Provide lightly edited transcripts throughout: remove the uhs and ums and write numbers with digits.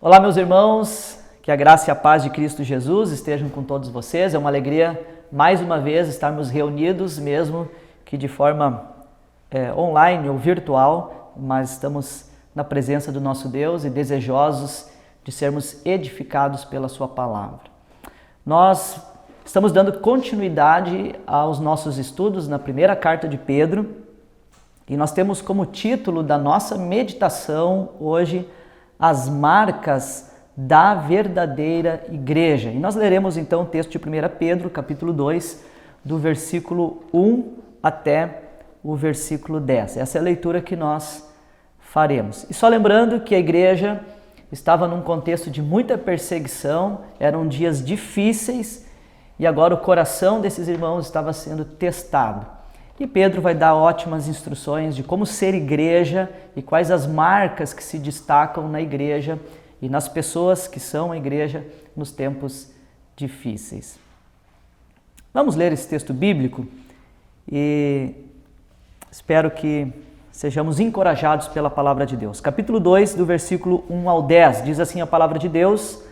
Olá, meus irmãos, que a graça e a paz de Cristo Jesus estejam com todos vocês. É uma alegria, mais uma vez, estarmos reunidos, mesmo que de forma online ou virtual, mas estamos na presença do nosso Deus e desejosos de sermos edificados pela sua palavra. Nós estamos dando continuidade aos nossos estudos na primeira carta de Pedro e nós temos como título da nossa meditação hoje as marcas da verdadeira igreja. E nós leremos então o texto de 1 Pedro, capítulo 2, do versículo 1 até o versículo 10. Essa é a leitura que nós faremos. E só lembrando que a igreja estava num contexto de muita perseguição, eram dias difíceis e agora o coração desses irmãos estava sendo testado. E Pedro vai dar ótimas instruções de como ser igreja e quais as marcas que se destacam na igreja e nas pessoas que são a igreja nos tempos difíceis. Vamos ler esse texto bíblico e espero que sejamos encorajados pela palavra de Deus. Capítulo 2, do versículo 1 ao 10, diz assim a palavra de Deus: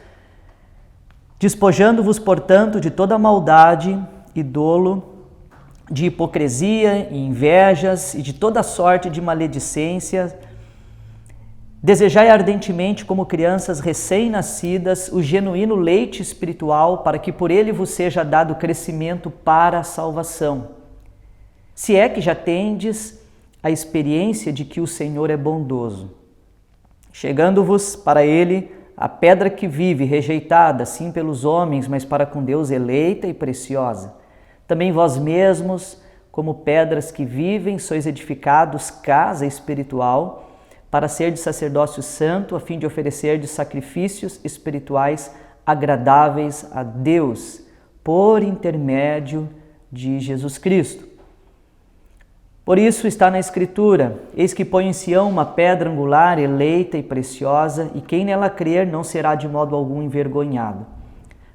Despojando-vos, portanto, de toda maldade e dolo, de hipocrisia e invejas e de toda sorte de maledicência, desejai ardentemente como crianças recém-nascidas o genuíno leite espiritual, para que por ele vos seja dado crescimento para a salvação. Se é que já tendes a experiência de que o Senhor é bondoso. Chegando-vos para ele a pedra que vive, rejeitada, sim pelos homens, mas para com Deus eleita e preciosa. Também vós mesmos, como pedras que vivem, sois edificados casa espiritual, para ser de sacerdócio santo, a fim de oferecer de sacrifícios espirituais agradáveis a Deus, por intermédio de Jesus Cristo. Por isso está na Escritura: eis que põe em Sião uma pedra angular, eleita e preciosa, e quem nela crer não será de modo algum envergonhado.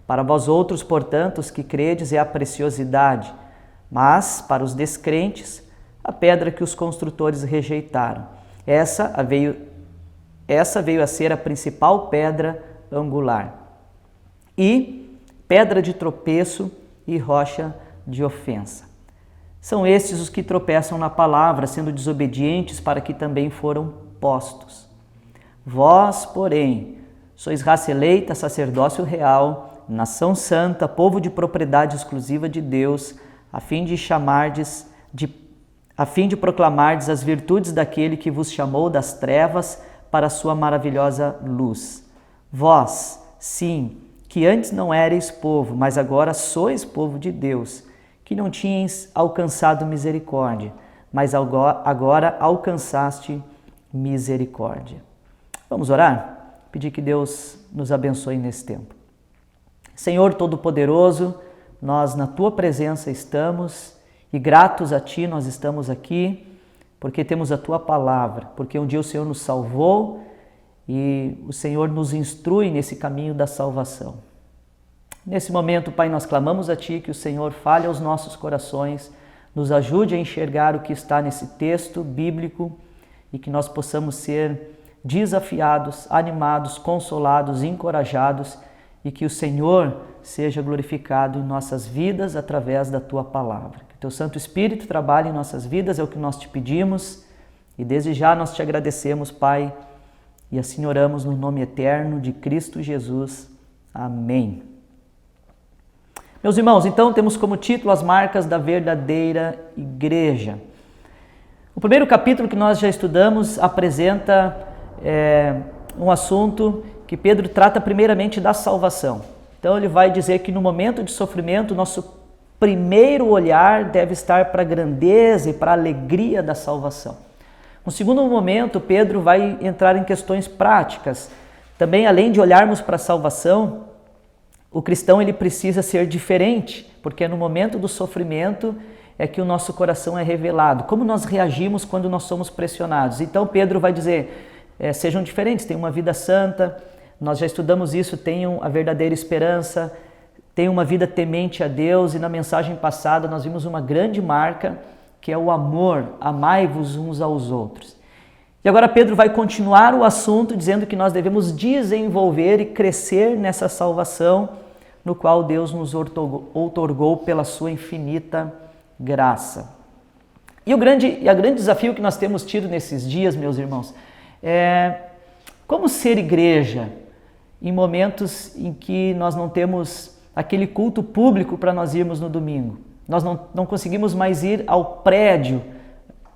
Para vós outros, portanto, os que credes, é a preciosidade, mas para os descrentes, a pedra que os construtores rejeitaram. Essa veio a ser a principal pedra angular, e pedra de tropeço e rocha de ofensa. São estes os que tropeçam na palavra, sendo desobedientes, para que também foram postos. Vós, porém, sois raça eleita, sacerdócio real, nação santa, povo de propriedade exclusiva de Deus, a fim de proclamardes as virtudes daquele que vos chamou das trevas para a sua maravilhosa luz. Vós, sim, que antes não erais povo, mas agora sois povo de Deus, que não tinhas alcançado misericórdia, mas agora alcançaste misericórdia. Vamos orar? Pedir que Deus nos abençoe nesse tempo. Senhor Todo-Poderoso, nós na Tua presença estamos e gratos a Ti nós estamos aqui porque temos a Tua palavra, porque um dia o Senhor nos salvou e o Senhor nos instrui nesse caminho da salvação. Nesse momento, Pai, nós clamamos a Ti que o Senhor fale aos nossos corações, nos ajude a enxergar o que está nesse texto bíblico e que nós possamos ser desafiados, animados, consolados, encorajados e que o Senhor seja glorificado em nossas vidas através da Tua palavra. Que Teu Santo Espírito trabalhe em nossas vidas, é o que nós Te pedimos e desde já nós Te agradecemos, Pai, e assim oramos no nome eterno de Cristo Jesus. Amém. Meus irmãos, então temos como título as marcas da verdadeira igreja. O primeiro capítulo que nós já estudamos apresenta um assunto que Pedro trata primeiramente da salvação. Então ele vai dizer que no momento de sofrimento, nosso primeiro olhar deve estar para a grandeza e para a alegria da salvação. No segundo momento, Pedro vai entrar em questões práticas. Também, além de olharmos para a salvação, o cristão ele precisa ser diferente, porque é no momento do sofrimento é que o nosso coração é revelado. Como nós reagimos quando nós somos pressionados? Então Pedro vai dizer, sejam diferentes, tenham uma vida santa. Nós já estudamos isso, tenham a verdadeira esperança, tenham uma vida temente a Deus, e na mensagem passada nós vimos uma grande marca, que é o amor, amai-vos uns aos outros. E agora Pedro vai continuar o assunto dizendo que nós devemos desenvolver e crescer nessa salvação no qual Deus nos outorgou pela sua infinita graça. E o grande desafio que nós temos tido nesses dias, meus irmãos, é como ser igreja em momentos em que nós não temos aquele culto público para nós irmos no domingo. Nós não conseguimos mais ir ao prédio.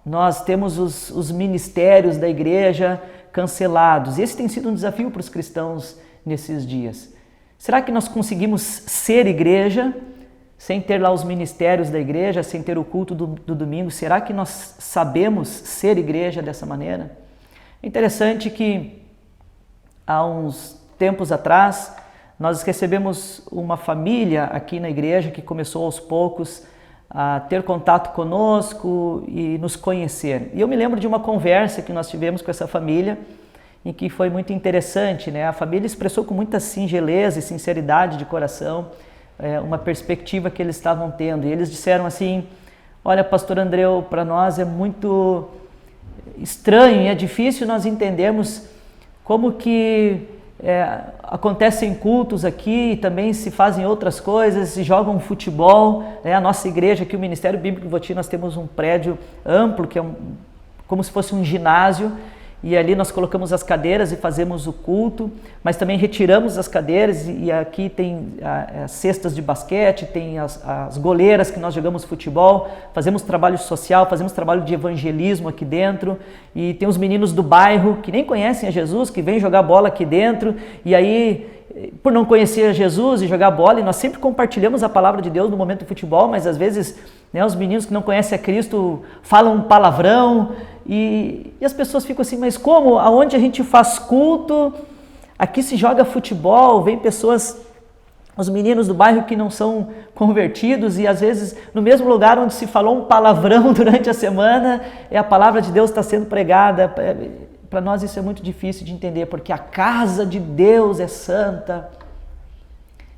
Nós temos os ministérios da igreja cancelados. Esse tem sido um desafio para os cristãos nesses dias. Será que nós conseguimos ser igreja sem ter lá os ministérios da igreja, sem ter o culto do domingo? Será que nós sabemos ser igreja dessa maneira? É interessante que há uns tempos atrás nós recebemos uma família aqui na igreja que começou aos poucos a ter contato conosco e nos conhecer. E eu me lembro de uma conversa que nós tivemos com essa família, em que foi muito interessante, né? A família expressou com muita singeleza e sinceridade de coração uma perspectiva que eles estavam tendo. E eles disseram assim: olha, pastor Andreu, para nós é muito estranho e é difícil nós entendermos como que acontecem cultos aqui e também se fazem outras coisas, se jogam futebol. A nossa igreja aqui, o Ministério Bíblico Votim, nós temos um prédio amplo, que é como se fosse um ginásio, e ali nós colocamos as cadeiras e fazemos o culto, mas também retiramos as cadeiras e aqui tem as cestas de basquete, tem as goleiras que nós jogamos futebol, fazemos trabalho social, fazemos trabalho de evangelismo aqui dentro, e tem os meninos do bairro que nem conhecem a Jesus, que vêm jogar bola aqui dentro, e aí, por não conhecer Jesus e jogar bola, e nós sempre compartilhamos a palavra de Deus no momento do futebol, mas às vezes, né, os meninos que não conhecem a Cristo falam um palavrão, e as pessoas ficam assim: mas como? Aonde a gente faz culto, aqui se joga futebol, vem pessoas, os meninos do bairro que não são convertidos, e às vezes no mesmo lugar onde se falou um palavrão durante a semana, a palavra de Deus está sendo pregada. Para nós isso é muito difícil de entender, porque a casa de Deus é santa.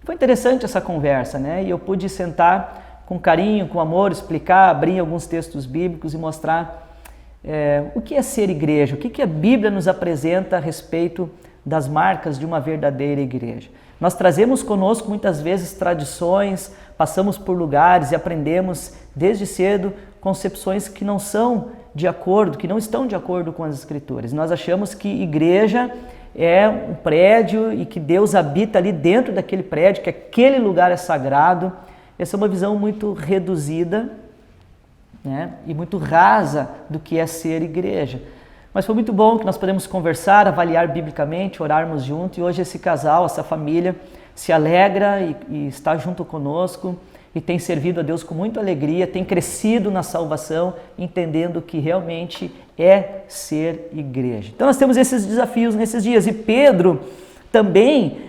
Foi interessante essa conversa, né? E eu pude sentar com carinho, com amor, explicar, abrir alguns textos bíblicos e mostrar o que é ser igreja, o que a Bíblia nos apresenta a respeito das marcas de uma verdadeira igreja. Nós trazemos conosco muitas vezes tradições, passamos por lugares e aprendemos desde cedo concepções que não são de acordo, que não estão de acordo com as Escrituras. Nós achamos que igreja é um prédio e que Deus habita ali dentro daquele prédio, que aquele lugar é sagrado. Essa é uma visão muito reduzida, né, e muito rasa do que é ser igreja. Mas foi muito bom que nós podemos conversar, avaliar biblicamente, orarmos juntos, e hoje esse casal, essa família, se alegra e está junto conosco e tem servido a Deus com muita alegria, tem crescido na salvação, entendendo que realmente é ser igreja. Então nós temos esses desafios nesses dias, e Pedro também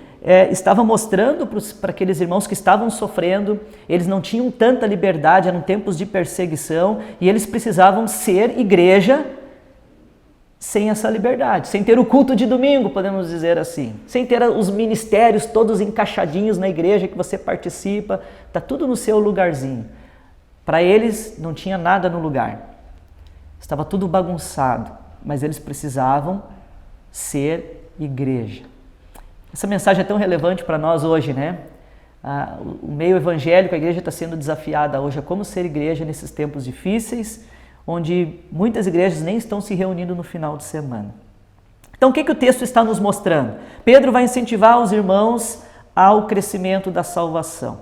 estava mostrando para aqueles irmãos que estavam sofrendo, eles não tinham tanta liberdade, eram tempos de perseguição, e eles precisavam ser igreja sem essa liberdade, sem ter o culto de domingo, podemos dizer assim, sem ter os ministérios todos encaixadinhos na igreja que você participa, está tudo no seu lugarzinho. Para eles não tinha nada no lugar, estava tudo bagunçado, mas eles precisavam ser igreja. Essa mensagem é tão relevante para nós hoje, né? O meio evangélico, a igreja está sendo desafiada hoje a como ser igreja nesses tempos difíceis, onde muitas igrejas nem estão se reunindo no final de semana. Então, o que o texto está nos mostrando? Pedro vai incentivar os irmãos ao crescimento da salvação.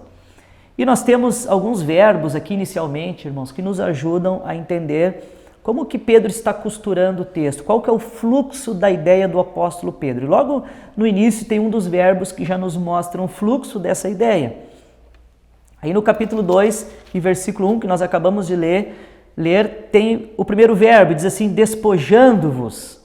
E nós temos alguns verbos aqui inicialmente, irmãos, que nos ajudam a entender como que Pedro está costurando o texto, qual que é o fluxo da ideia do apóstolo Pedro. E logo no início tem um dos verbos que já nos mostram o fluxo dessa ideia. Aí no capítulo 2 e versículo 1, que nós acabamos de ler, tem o primeiro verbo, diz assim: despojando-vos,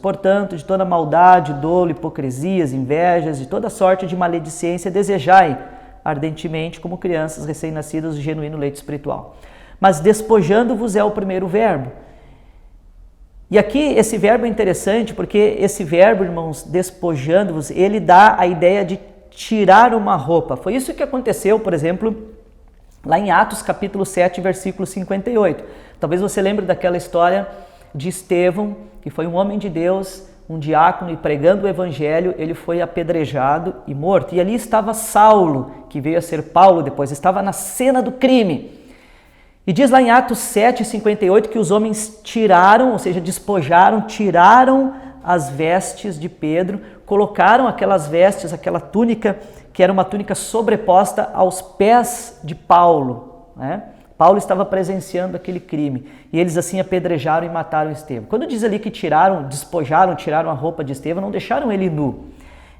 portanto, de toda maldade, dolo, hipocrisias, invejas, de toda sorte de maledicência, desejai ardentemente, como crianças recém-nascidas, o genuíno leite espiritual. Mas despojando-vos é o primeiro verbo. E aqui esse verbo é interessante, porque esse verbo, irmãos, despojando-vos, ele dá a ideia de tirar uma roupa. Foi isso que aconteceu, por exemplo, lá em Atos capítulo 7, versículo 58. Talvez você lembre daquela história de Estevão, que foi um homem de Deus, um diácono, e pregando o evangelho, ele foi apedrejado e morto. E ali estava Saulo, que veio a ser Paulo depois, estava na cena do crime. E diz lá em Atos 7, 58, que os homens tiraram, ou seja, despojaram, tiraram as vestes de Pedro, colocaram aquelas vestes, aquela túnica, que era uma túnica sobreposta aos pés de Paulo, né? Paulo estava presenciando aquele crime, e eles assim apedrejaram e mataram Estevão. Quando diz ali que tiraram, despojaram, tiraram a roupa de Estevão, não deixaram ele nu.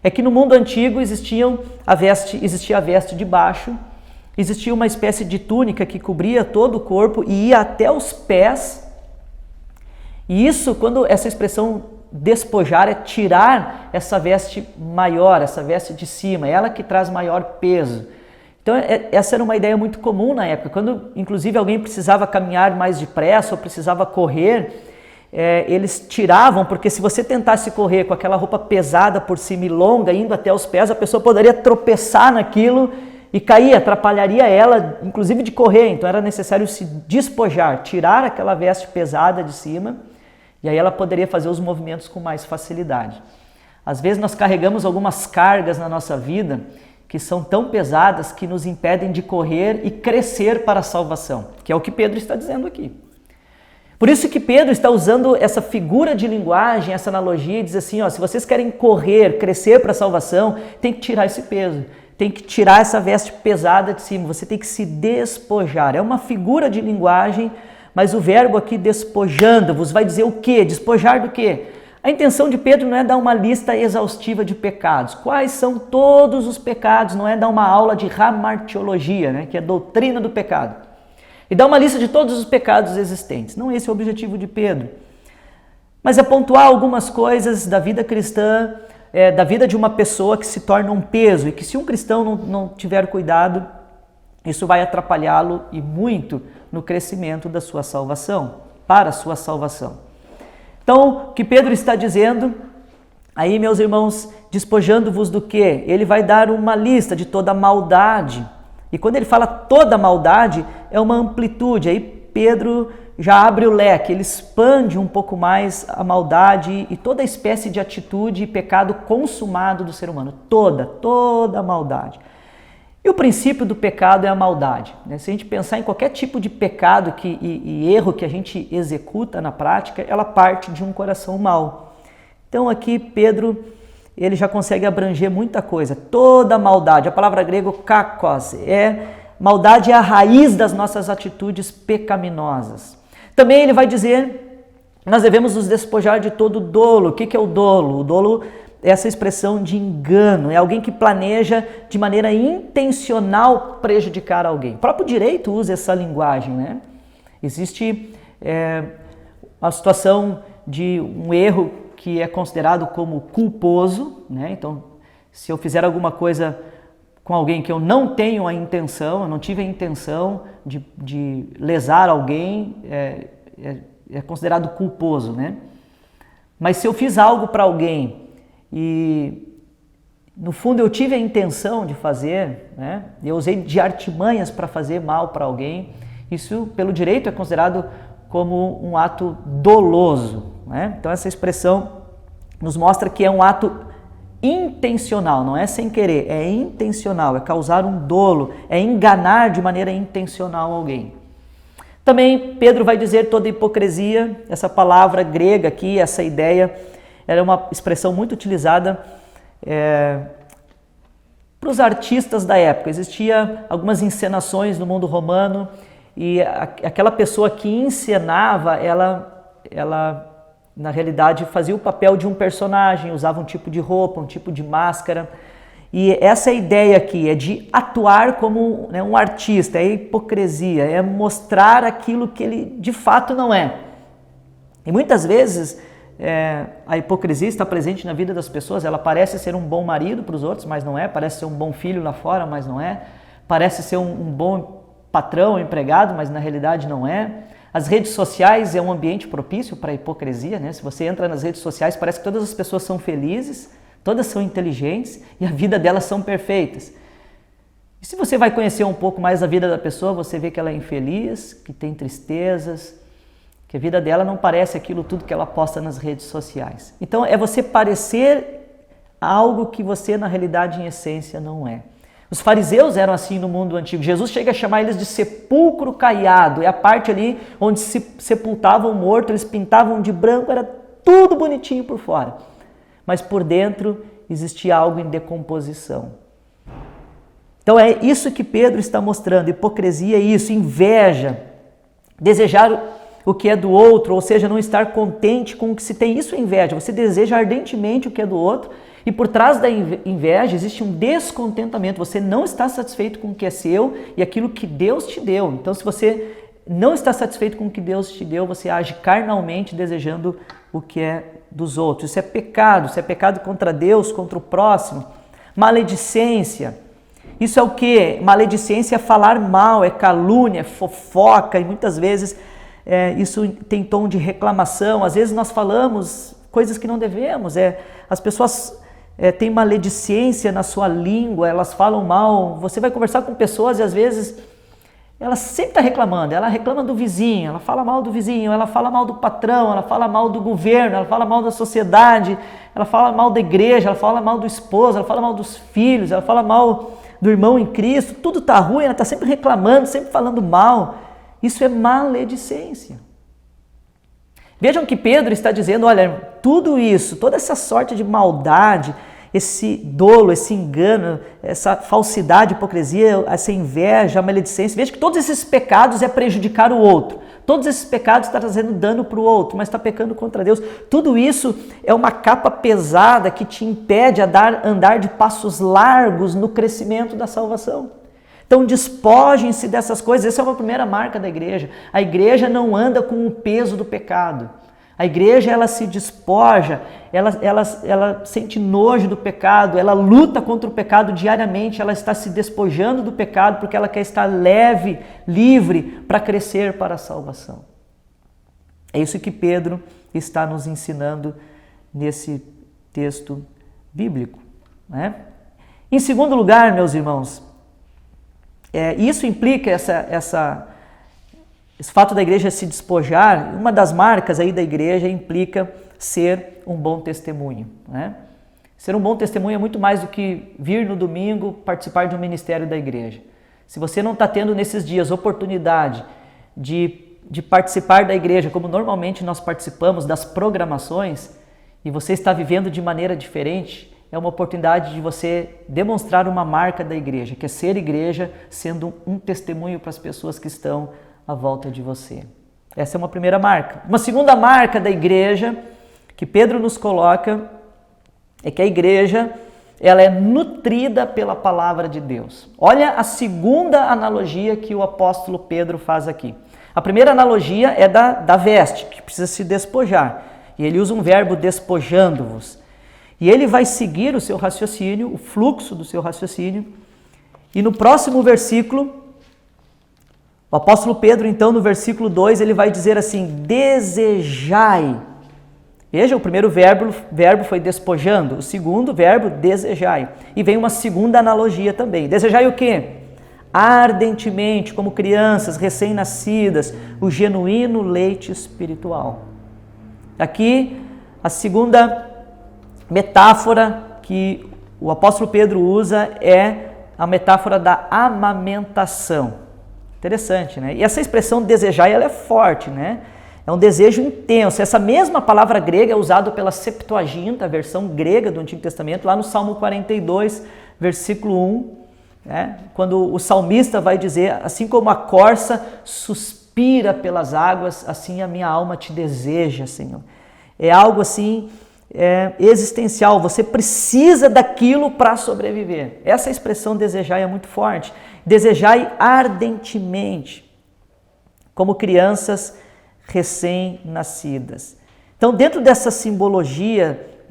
É que no mundo antigo existia a veste de baixo, existia uma espécie de túnica que cobria todo o corpo e ia até os pés. E isso, quando essa expressão despojar, é tirar essa veste maior, essa veste de cima, ela que traz maior peso. Então essa era uma ideia muito comum na época, quando inclusive alguém precisava caminhar mais depressa ou precisava correr, eles tiravam, porque se você tentasse correr com aquela roupa pesada por cima e longa, indo até os pés, a pessoa poderia tropeçar naquilo e cair, atrapalharia ela, inclusive de correr. Então era necessário se despojar, tirar aquela veste pesada de cima, e aí ela poderia fazer os movimentos com mais facilidade. Às vezes nós carregamos algumas cargas na nossa vida que são tão pesadas que nos impedem de correr e crescer para a salvação, que é o que Pedro está dizendo aqui. Por isso que Pedro está usando essa figura de linguagem, essa analogia, e diz assim, se vocês querem correr, crescer para a salvação, tem que tirar esse peso, tem que tirar essa veste pesada de cima, você tem que se despojar. É uma figura de linguagem, mas o verbo aqui despojando-vos vai dizer o quê? Despojar do quê? A intenção de Pedro não é dar uma lista exaustiva de pecados. Quais são todos os pecados? Não é dar uma aula de hamartiologia, né, que é a doutrina do pecado. E dar uma lista de todos os pecados existentes. Não esse é o objetivo de Pedro. Mas é pontuar algumas coisas da vida cristã, da vida de uma pessoa que se torna um peso. E que se um cristão não tiver cuidado, isso vai atrapalhá-lo e muito no crescimento da sua salvação, para a sua salvação. Então, o que Pedro está dizendo, aí meus irmãos, despojando-vos do quê? Ele vai dar uma lista de toda maldade. E quando ele fala toda maldade, é uma amplitude. Aí Pedro já abre o leque, ele expande um pouco mais a maldade e toda espécie de atitude e pecado consumado do ser humano. Toda maldade. E o princípio do pecado é a maldade, né? Se a gente pensar em qualquer tipo de pecado e erro que a gente executa na prática, ela parte de um coração mau. Então aqui Pedro, ele já consegue abranger muita coisa. Toda maldade, a palavra grega kakos, maldade é a raiz das nossas atitudes pecaminosas. Também ele vai dizer, nós devemos nos despojar de todo dolo. O que é o dolo? O dolo é essa expressão de engano, é alguém que planeja de maneira intencional prejudicar alguém. O próprio direito usa essa linguagem, né? Existe a situação de um erro que é considerado como culposo, né? Então, se eu fizer alguma coisa com alguém que eu não tenho a intenção, eu não tive a intenção de lesar alguém, é considerado culposo, né? Mas se eu fiz algo para alguém e no fundo eu tive a intenção de fazer, né? Eu usei de artimanhas para fazer mal para alguém, isso pelo direito é considerado como um ato doloso, né? Então essa expressão nos mostra que é um ato intencional, não é sem querer, é intencional, é causar um dolo, é enganar de maneira intencional alguém. Também Pedro vai dizer toda hipocrisia, essa palavra grega aqui, essa ideia, era uma expressão muito utilizada para os artistas da época. Existia algumas encenações no mundo romano e aquela pessoa que encenava, ela na realidade fazia o papel de um personagem, usava um tipo de roupa, um tipo de máscara. E essa ideia aqui é de atuar como, né, um artista, é hipocrisia, é mostrar aquilo que ele de fato não é. E muitas vezes a hipocrisia está presente na vida das pessoas, ela parece ser um bom marido para os outros, mas não é, parece ser um bom filho lá fora, mas não é, parece ser um bom patrão, empregado, mas na realidade não é. As redes sociais é um ambiente propício para a hipocrisia, né? Se você entra nas redes sociais, parece que todas as pessoas são felizes, todas são inteligentes e a vida delas são perfeitas. E se você vai conhecer um pouco mais a vida da pessoa, você vê que ela é infeliz, que tem tristezas, que a vida dela não parece aquilo tudo que ela posta nas redes sociais. Então é você parecer algo que você na realidade em essência não é. Os fariseus eram assim no mundo antigo. Jesus chega a chamar eles de sepulcro caiado. É a parte ali onde se sepultavam o morto, eles pintavam de branco, era tudo bonitinho por fora. Mas por dentro existia algo em decomposição. Então é isso que Pedro está mostrando. Hipocrisia é isso, inveja, desejar o que é do outro, ou seja, não estar contente com o que se tem. Isso é inveja, você deseja ardentemente o que é do outro e por trás da inveja existe um descontentamento, você não está satisfeito com o que é seu e aquilo que Deus te deu. Então se você não está satisfeito com o que Deus te deu, você age carnalmente desejando o que é dos outros. Isso é pecado contra Deus, contra o próximo. Maledicência. Isso é o quê? Maledicência é falar mal, é calúnia, é fofoca e muitas vezes isso tem tom de reclamação. Às vezes nós falamos coisas que não devemos. As pessoas têm maledicência na sua língua, elas falam mal. Você vai conversar com pessoas e às vezes ela sempre está reclamando. Ela reclama do vizinho, ela fala mal do vizinho, ela fala mal do patrão, ela fala mal do governo, ela fala mal da sociedade, ela fala mal da igreja, ela fala mal do esposo, ela fala mal dos filhos, ela fala mal do irmão em Cristo. Tudo está ruim, ela está sempre reclamando, sempre falando mal. Isso é maledicência. Vejam que Pedro está dizendo, olha, tudo isso, toda essa sorte de maldade, esse dolo, esse engano, essa falsidade, hipocrisia, essa inveja, a maledicência, veja que todos esses pecados é prejudicar o outro. Todos esses pecados estão trazendo dano para o outro, mas está pecando contra Deus. Tudo isso é uma capa pesada que te impede a andar de passos largos no crescimento da salvação. Então despojem-se dessas coisas. Essa é uma primeira marca da igreja. A igreja não anda com o peso do pecado. A igreja, ela se despoja, ela sente nojo do pecado, ela luta contra o pecado diariamente, ela está se despojando do pecado porque ela quer estar leve, livre para crescer para a salvação. É isso que Pedro está nos ensinando nesse texto bíblico, né? Em segundo lugar, meus irmãos, isso implica esse fato da igreja se despojar. Uma das marcas aí da igreja implica ser um bom testemunho, né? Ser um bom testemunho é muito mais do que vir no domingo participar de um ministério da igreja. Se você não está tendo nesses dias oportunidade de participar da igreja, como normalmente nós participamos das programações, e você está vivendo de maneira diferente, é uma oportunidade de você demonstrar uma marca da igreja, que é ser igreja, sendo um testemunho para as pessoas que estão à volta de você. Essa é uma primeira marca. Uma segunda marca da igreja que Pedro nos coloca é que a igreja, ela é nutrida pela palavra de Deus. Olha a segunda analogia que o apóstolo Pedro faz aqui. A primeira analogia é da veste, que precisa se despojar. E ele usa um verbo despojando-vos. E ele vai seguir o seu raciocínio, o fluxo do seu raciocínio. E no próximo versículo, o apóstolo Pedro, então, no versículo 2, ele vai dizer assim, desejai. Veja, o primeiro verbo foi despojando, o segundo verbo, desejai. E vem uma segunda analogia também. Desejai o quê? Ardentemente, como crianças recém-nascidas, o genuíno leite espiritual. Aqui, a segunda metáfora que o apóstolo Pedro usa é a metáfora da amamentação. Interessante, né? E essa expressão desejar, ela é forte, né? É um desejo intenso. Essa mesma palavra grega é usada pela Septuaginta, a versão grega do Antigo Testamento, lá no Salmo 42, versículo 1, né? Quando o salmista vai dizer, assim como a corça suspira pelas águas, assim a minha alma te deseja, Senhor. É algo assim existencial, você precisa daquilo para sobreviver. Essa expressão desejar é muito forte. Desejai ardentemente, como crianças recém-nascidas. Então, dentro dessa simbologia,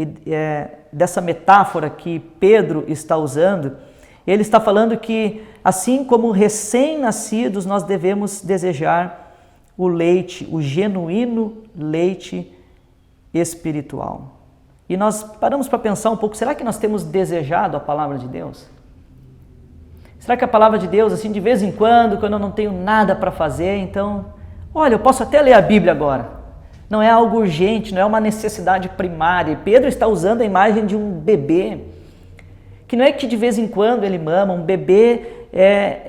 dessa metáfora que Pedro está usando, ele está falando que, assim como recém-nascidos, nós devemos desejar o leite, o genuíno leite espiritual. E nós paramos para pensar um pouco, será que nós temos desejado a palavra de Deus? Será que a palavra de Deus, assim, de vez em quando eu não tenho nada para fazer, então, olha, eu posso até ler a Bíblia agora. Não é algo urgente, não é uma necessidade primária. Pedro está usando a imagem de um bebê, que não é que de vez em quando ele mama, um bebê,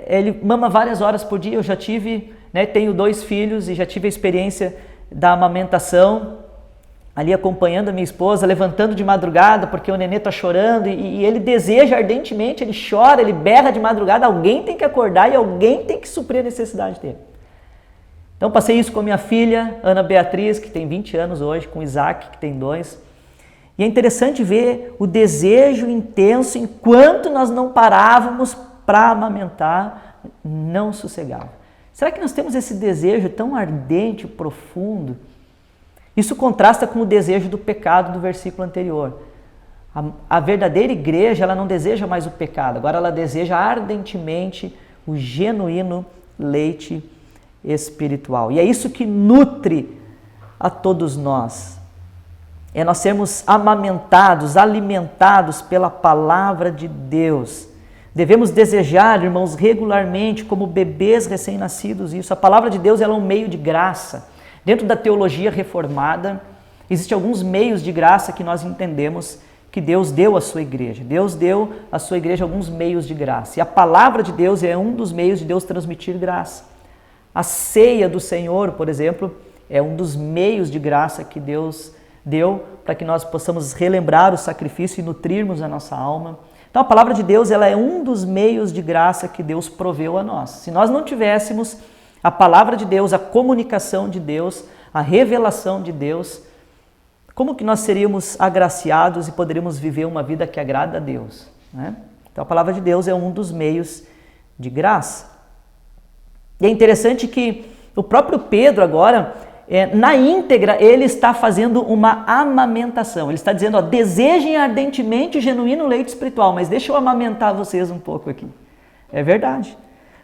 ele mama várias horas por dia. Eu já tive, tenho 2 filhos e já tive a experiência da amamentação, ali acompanhando a minha esposa, levantando de madrugada porque o nenê está chorando e ele deseja ardentemente, ele chora, ele berra de madrugada, alguém tem que acordar e alguém tem que suprir a necessidade dele. Então passei isso com a minha filha, Ana Beatriz, que tem 20 anos hoje, com o Isaac, que tem 2. E é interessante ver o desejo intenso, enquanto nós não parávamos para amamentar, não sossegava. Será que nós temos esse desejo tão ardente, profundo? Isso contrasta com o desejo do pecado do versículo anterior. A verdadeira igreja, ela não deseja mais o pecado, agora ela deseja ardentemente o genuíno leite espiritual. E é isso que nutre a todos nós. É nós sermos amamentados, alimentados pela palavra de Deus. Devemos desejar, irmãos, regularmente, como bebês recém-nascidos, isso. A palavra de Deus ela é um meio de graça. Dentro da teologia reformada, existem alguns meios de graça que nós entendemos que Deus deu à sua igreja. Deus deu à sua igreja alguns meios de graça. E a palavra de Deus é um dos meios de Deus transmitir graça. A ceia do Senhor, por exemplo, é um dos meios de graça que Deus deu para que nós possamos relembrar o sacrifício e nutrirmos a nossa alma. Então a palavra de Deus ela é um dos meios de graça que Deus proveu a nós. Se nós não tivéssemos a palavra de Deus, a comunicação de Deus, a revelação de Deus, como que nós seríamos agraciados e poderíamos viver uma vida que agrada a Deus, né? Então a palavra de Deus é um dos meios de graça. E é interessante que o próprio Pedro agora, na íntegra, ele está fazendo uma amamentação. Ele está dizendo, desejem ardentemente o genuíno leite espiritual, mas deixa eu amamentar vocês um pouco aqui. É verdade.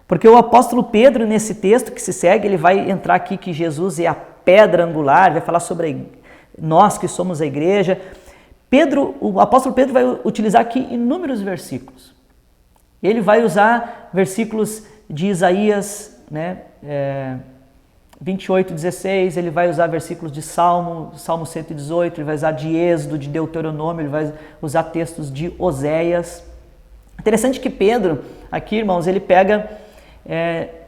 Porque o apóstolo Pedro, nesse texto que se segue, ele vai entrar aqui que Jesus é a pedra angular, vai falar sobre nós que somos a igreja. O apóstolo Pedro vai utilizar aqui inúmeros versículos. Ele vai usar versículos de Isaías, 28:16, ele vai usar versículos de Salmo 118, ele vai usar de Êxodo, de Deuteronômio, ele vai usar textos de Oséias. Interessante que Pedro, aqui, irmãos, ele pega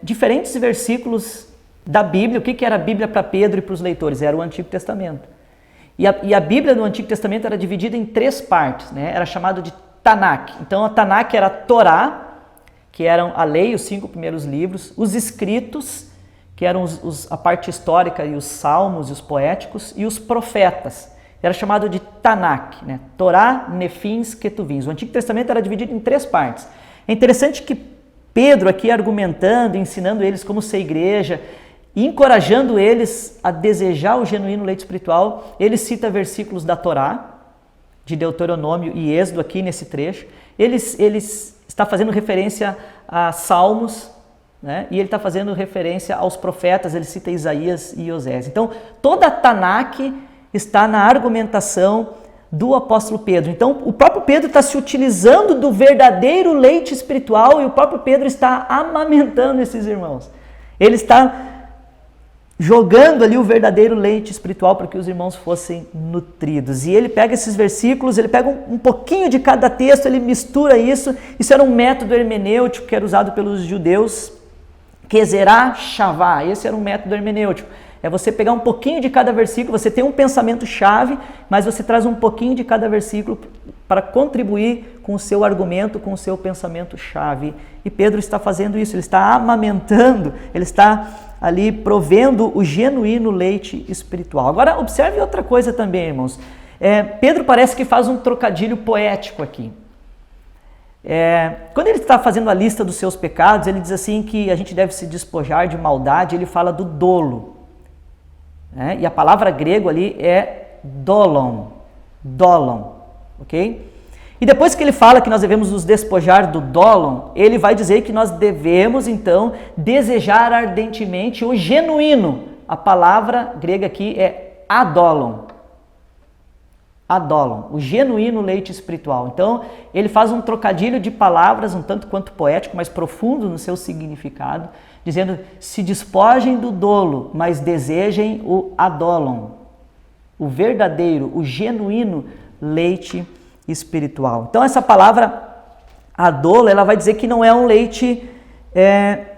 diferentes versículos da Bíblia. O que era a Bíblia para Pedro e para os leitores? Era o Antigo Testamento. E a Bíblia do Antigo Testamento era dividida em 3 partes, era chamado de Tanakh. Então a Tanakh era a Torá, que eram a lei, os 5 primeiros livros, os escritos, que eram a parte histórica e os salmos e os poéticos, e os profetas. Era chamado de Tanakh, Torá, Nefins, Ketuvins. O Antigo Testamento era dividido em 3 partes. É interessante que Pedro aqui argumentando, ensinando eles como ser igreja, e encorajando eles a desejar o genuíno leite espiritual, ele cita versículos da Torá, de Deuteronômio e Êxodo aqui nesse trecho. Ele está fazendo referência a Salmos, e ele está fazendo referência aos profetas, ele cita Isaías e Osés. Então, toda a Tanakh está na argumentação do apóstolo Pedro. Então, o próprio Pedro está se utilizando do verdadeiro leite espiritual e o próprio Pedro está amamentando esses irmãos. Ele está jogando ali o verdadeiro leite espiritual para que os irmãos fossem nutridos. E ele pega esses versículos, ele pega um pouquinho de cada texto, ele mistura isso. Isso era um método hermenêutico que era usado pelos judeus, Kezerá Shavá. Esse era um método hermenêutico. É você pegar um pouquinho de cada versículo, você tem um pensamento-chave, mas você traz um pouquinho de cada versículo para contribuir com o seu argumento, com o seu pensamento-chave. E Pedro está fazendo isso, ele está amamentando, ele está ali provendo o genuíno leite espiritual. Agora, observe outra coisa também, irmãos. Pedro parece que faz um trocadilho poético aqui. Quando ele está fazendo a lista dos seus pecados, ele diz assim que a gente deve se despojar de maldade, ele fala do dolo. E a palavra grego ali é dolon, ok? E depois que ele fala que nós devemos nos despojar do dolon, ele vai dizer que nós devemos, então, desejar ardentemente o genuíno. A palavra grega aqui é adolon. adolon, o genuíno leite espiritual. Então, ele faz um trocadilho de palavras, um tanto quanto poético, mas profundo no seu significado, dizendo, se despojem do dolo, mas desejem o adolon, o verdadeiro, o genuíno leite espiritual. Então, essa palavra adolo, ela vai dizer que não é um leite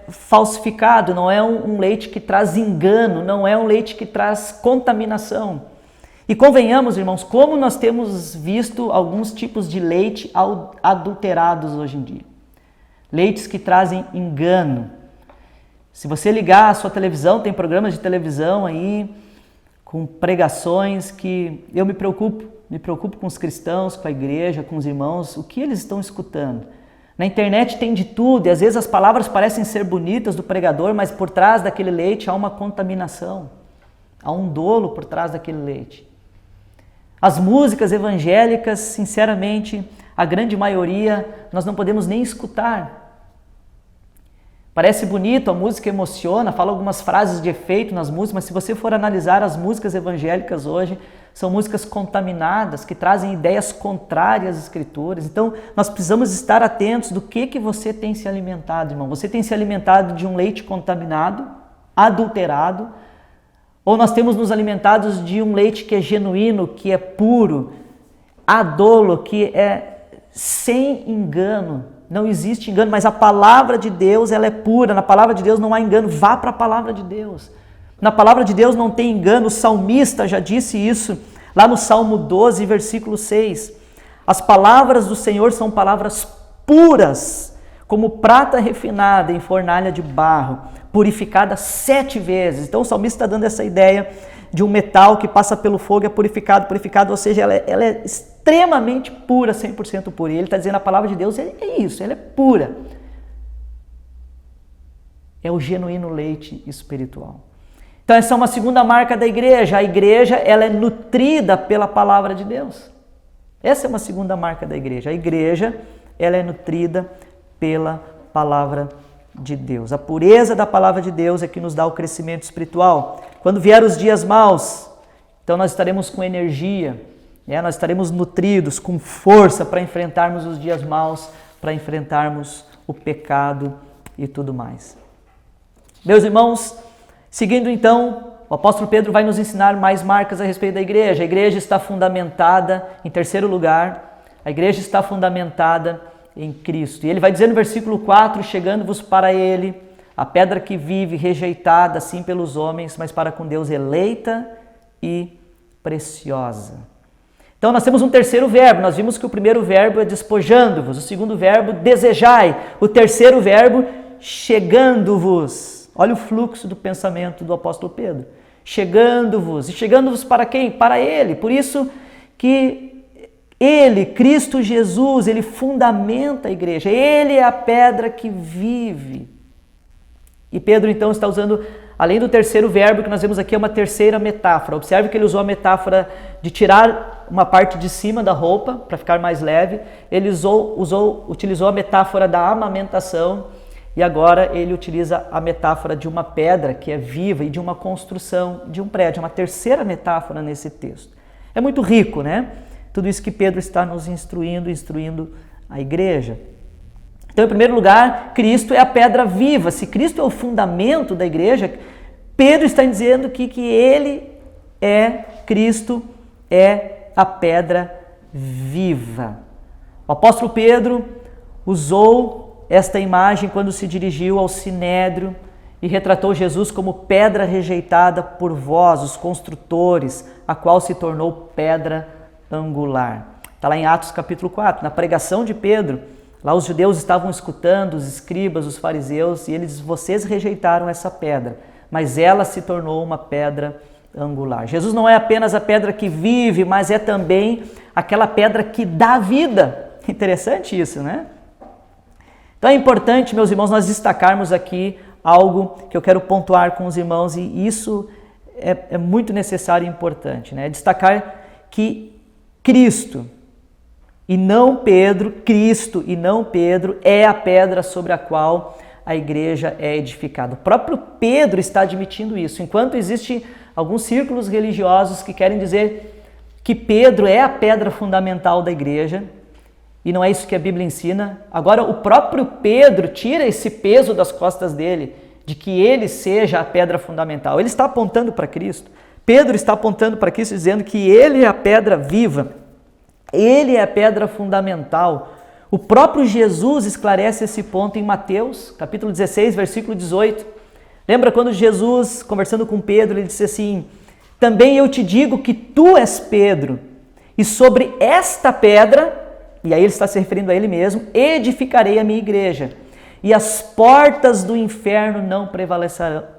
falsificado, não é um leite que traz engano, não é um leite que traz contaminação. E convenhamos, irmãos, como nós temos visto alguns tipos de leite adulterados hoje em dia. Leites que trazem engano. Se você ligar a sua televisão, tem programas de televisão aí com pregações que eu me preocupo com os cristãos, com a igreja, com os irmãos, o que eles estão escutando. Na internet tem de tudo e às vezes as palavras parecem ser bonitas do pregador, mas por trás daquele leite há uma contaminação, há um dolo por trás daquele leite. As músicas evangélicas, sinceramente, a grande maioria nós não podemos nem escutar. Parece bonito, a música emociona, fala algumas frases de efeito nas músicas, mas se você for analisar as músicas evangélicas hoje, são músicas contaminadas, que trazem ideias contrárias às Escrituras. Então, nós precisamos estar atentos do que você tem se alimentado, irmão. Você tem se alimentado de um leite contaminado, adulterado, ou nós temos nos alimentados de um leite que é genuíno, que é puro, adolo, que é sem engano. Não existe engano, mas a palavra de Deus ela é pura, na palavra de Deus não há engano, vá para a palavra de Deus. Na palavra de Deus não tem engano, o salmista já disse isso, lá no Salmo 12, versículo 6. As palavras do Senhor são palavras puras, como prata refinada em fornalha de barro, purificada 7 vezes. Então o salmista está dando essa ideia de um metal que passa pelo fogo, é purificado, ou seja, ela é extremamente pura, 100% pura. E ele está dizendo a palavra de Deus é isso, ela é pura. É o genuíno leite espiritual. Então essa é uma segunda marca da igreja. A igreja ela é nutrida pela palavra de Deus. Essa é uma segunda marca da igreja. A igreja ela é nutrida pela palavra de Deus. A pureza da palavra de Deus é que nos dá o crescimento espiritual. Quando vier os dias maus, então nós estaremos com energia, nós estaremos nutridos, com força para enfrentarmos os dias maus, para enfrentarmos o pecado e tudo mais. Meus irmãos, seguindo então, o apóstolo Pedro vai nos ensinar mais marcas a respeito da igreja. A igreja está fundamentada, em terceiro lugar, a igreja está fundamentada em Cristo. E ele vai dizer no versículo 4, chegando-vos para ele, a pedra que vive, rejeitada assim pelos homens, mas para com Deus eleita e preciosa. Então nós temos um terceiro verbo, nós vimos que o primeiro verbo é despojando-vos, o segundo verbo desejai, o terceiro verbo chegando-vos. Olha o fluxo do pensamento do apóstolo Pedro. Chegando-vos. E chegando-vos para quem? Para ele. Por isso que ele, Cristo Jesus, ele fundamenta a igreja. Ele é a pedra que vive. E Pedro então está usando, além do terceiro verbo que nós vemos aqui, é uma terceira metáfora. Observe que ele usou a metáfora de tirar uma parte de cima da roupa para ficar mais leve. Ele utilizou a metáfora da amamentação. E agora ele utiliza a metáfora de uma pedra que é viva e de uma construção de um prédio, uma terceira metáfora nesse texto. É muito rico, né? Tudo isso que Pedro está nos instruindo a igreja. Então, em primeiro lugar, Cristo é a pedra viva. Se Cristo é o fundamento da igreja, Pedro está dizendo que ele Cristo é a pedra viva. O apóstolo Pedro usou esta imagem quando se dirigiu ao Sinédrio e retratou Jesus como pedra rejeitada por vós, os construtores, a qual se tornou pedra angular. Está lá em Atos capítulo 4, na pregação de Pedro, lá os judeus estavam escutando, os escribas, os fariseus, e eles dizem, vocês rejeitaram essa pedra, mas ela se tornou uma pedra angular. Jesus não é apenas a pedra que vive, mas é também aquela pedra que dá vida. Interessante isso, né? Então é importante, meus irmãos, nós destacarmos aqui algo que eu quero pontuar com os irmãos, e isso é muito necessário e importante, né? Destacar que Cristo e não Pedro é a pedra sobre a qual a igreja é edificada. O próprio Pedro está admitindo isso, enquanto existem alguns círculos religiosos que querem dizer que Pedro é a pedra fundamental da igreja, e não é isso que a Bíblia ensina. Agora o próprio Pedro tira esse peso das costas dele, de que ele seja a pedra fundamental. Ele está apontando para Cristo. Pedro está apontando para Cristo, dizendo que ele é a pedra viva, ele é a pedra fundamental. O próprio Jesus esclarece esse ponto em Mateus, capítulo 16, versículo 18. Lembra quando Jesus, conversando com Pedro, ele disse assim: também eu te digo que tu és Pedro, e sobre esta pedra, e aí ele está se referindo a ele mesmo, edificarei a minha igreja, e as portas do inferno não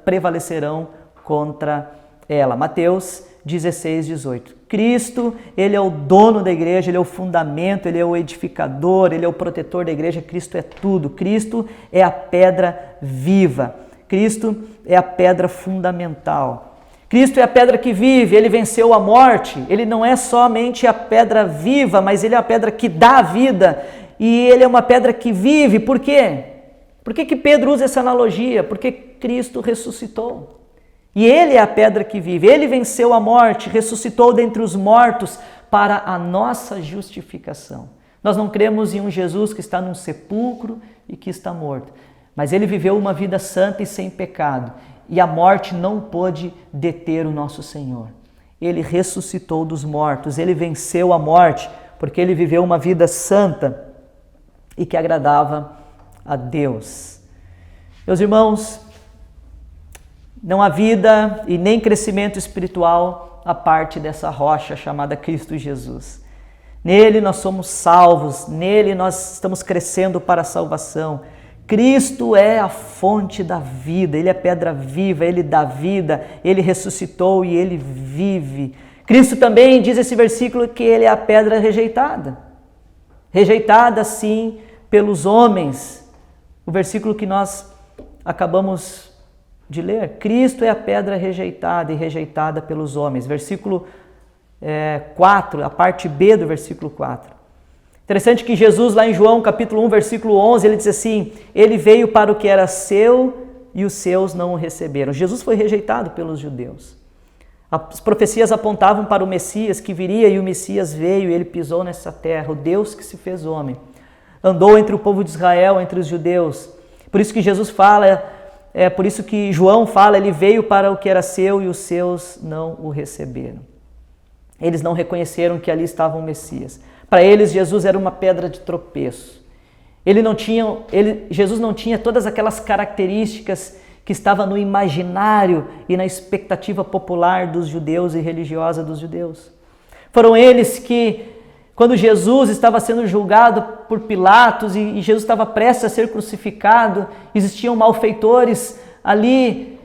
prevalecerão contra ela. Mateus 16, 18. Cristo, ele é o dono da igreja, ele é o fundamento, ele é o edificador, ele é o protetor da igreja. Cristo é tudo. Cristo é a pedra viva. Cristo é a pedra fundamental. Cristo é a pedra que vive, ele venceu a morte. Ele não é somente a pedra viva, mas ele é a pedra que dá vida. E ele é uma pedra que vive. Por quê? Por que Pedro usa essa analogia? Porque Cristo ressuscitou. E ele é a pedra que vive. Ele venceu a morte, ressuscitou dentre os mortos para a nossa justificação. Nós não cremos em um Jesus que está num sepulcro e que está morto. Mas ele viveu uma vida santa e sem pecado. E a morte não pôde deter o nosso Senhor. Ele ressuscitou dos mortos. Ele venceu a morte porque ele viveu uma vida santa e que agradava a Deus. Meus irmãos, não há vida e nem crescimento espiritual a parte dessa rocha chamada Cristo Jesus. Nele nós somos salvos, nele nós estamos crescendo para a salvação. Cristo é a fonte da vida, ele é a pedra viva, ele dá vida, ele ressuscitou e ele vive. Cristo também diz esse versículo que ele é a pedra rejeitada. Rejeitada sim pelos homens. O versículo que nós acabamos de ler. Cristo é a pedra rejeitada e rejeitada pelos homens. Versículo 4, a parte B do versículo 4. Interessante que Jesus, lá em João capítulo 1, versículo 11, ele diz assim: ele veio para o que era seu e os seus não o receberam. Jesus foi rejeitado pelos judeus. As profecias apontavam para o Messias que viria, e o Messias veio e ele pisou nessa terra, o Deus que se fez homem. Andou entre o povo de Israel, entre os judeus. Por isso que Jesus fala, por isso que João fala, ele veio para o que era seu e os seus não o receberam. Eles não reconheceram que ali estava o Messias. Para eles, Jesus era uma pedra de tropeço. Jesus não tinha todas aquelas características que estavam no imaginário e na expectativa popular dos judeus e religiosa dos judeus. Foram eles que, quando Jesus estava sendo julgado por Pilatos e Jesus estava prestes a ser crucificado, existiam malfeitores ali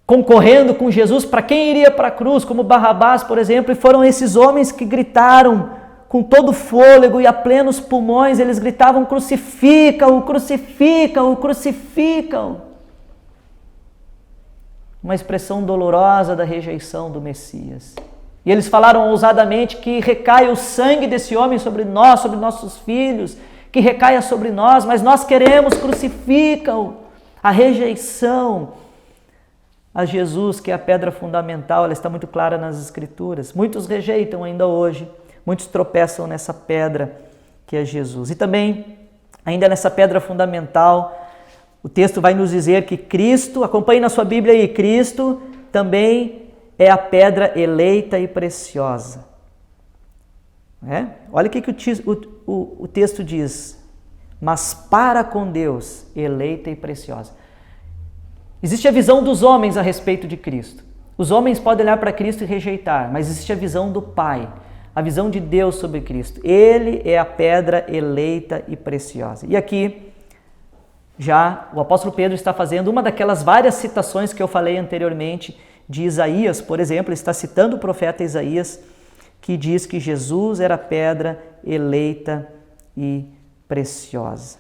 concorrendo com Jesus para quem iria para a cruz, como Barrabás, por exemplo, e foram esses homens que gritaram com todo o fôlego e a plenos pulmões, eles gritavam: crucifica-o, crucifica-o, crucifica-o. Uma expressão dolorosa da rejeição do Messias. E eles falaram ousadamente que recaia o sangue desse homem sobre nós, sobre nossos filhos, que recaia sobre nós, mas nós queremos, crucifica-o. A rejeição a Jesus, que é a pedra fundamental, ela está muito clara nas Escrituras. Muitos rejeitam ainda hoje. Muitos tropeçam nessa pedra que é Jesus. E também, ainda nessa pedra fundamental, o texto vai nos dizer que Cristo, acompanhe na sua Bíblia aí, Cristo também é a pedra eleita e preciosa. Olha o que o texto diz: mas para com Deus, eleita e preciosa. Existe a visão dos homens a respeito de Cristo. Os homens podem olhar para Cristo e rejeitar, mas existe a visão do Pai. A visão de Deus sobre Cristo. Ele é a pedra eleita e preciosa. E aqui, já o apóstolo Pedro está fazendo uma daquelas várias citações que eu falei anteriormente de Isaías, por exemplo. Ele está citando o profeta Isaías, que diz que Jesus era a pedra eleita e preciosa.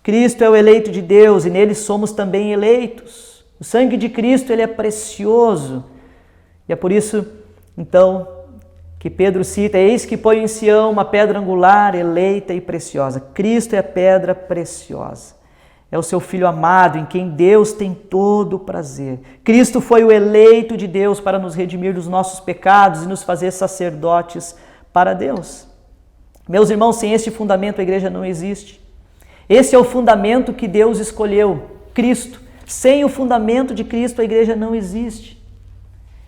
Cristo é o eleito de Deus e nele somos também eleitos. O sangue de Cristo, ele é precioso. E é por isso, então, que Pedro cita: eis que põe em Sião uma pedra angular, eleita e preciosa. Cristo é a pedra preciosa. é o seu Filho amado, em quem Deus tem todo o prazer. Cristo foi o eleito de Deus para nos redimir dos nossos pecados e nos fazer sacerdotes para Deus. Meus irmãos, sem este fundamento a igreja não existe. Esse é o fundamento que Deus escolheu, Cristo. Sem o fundamento de Cristo a igreja não existe.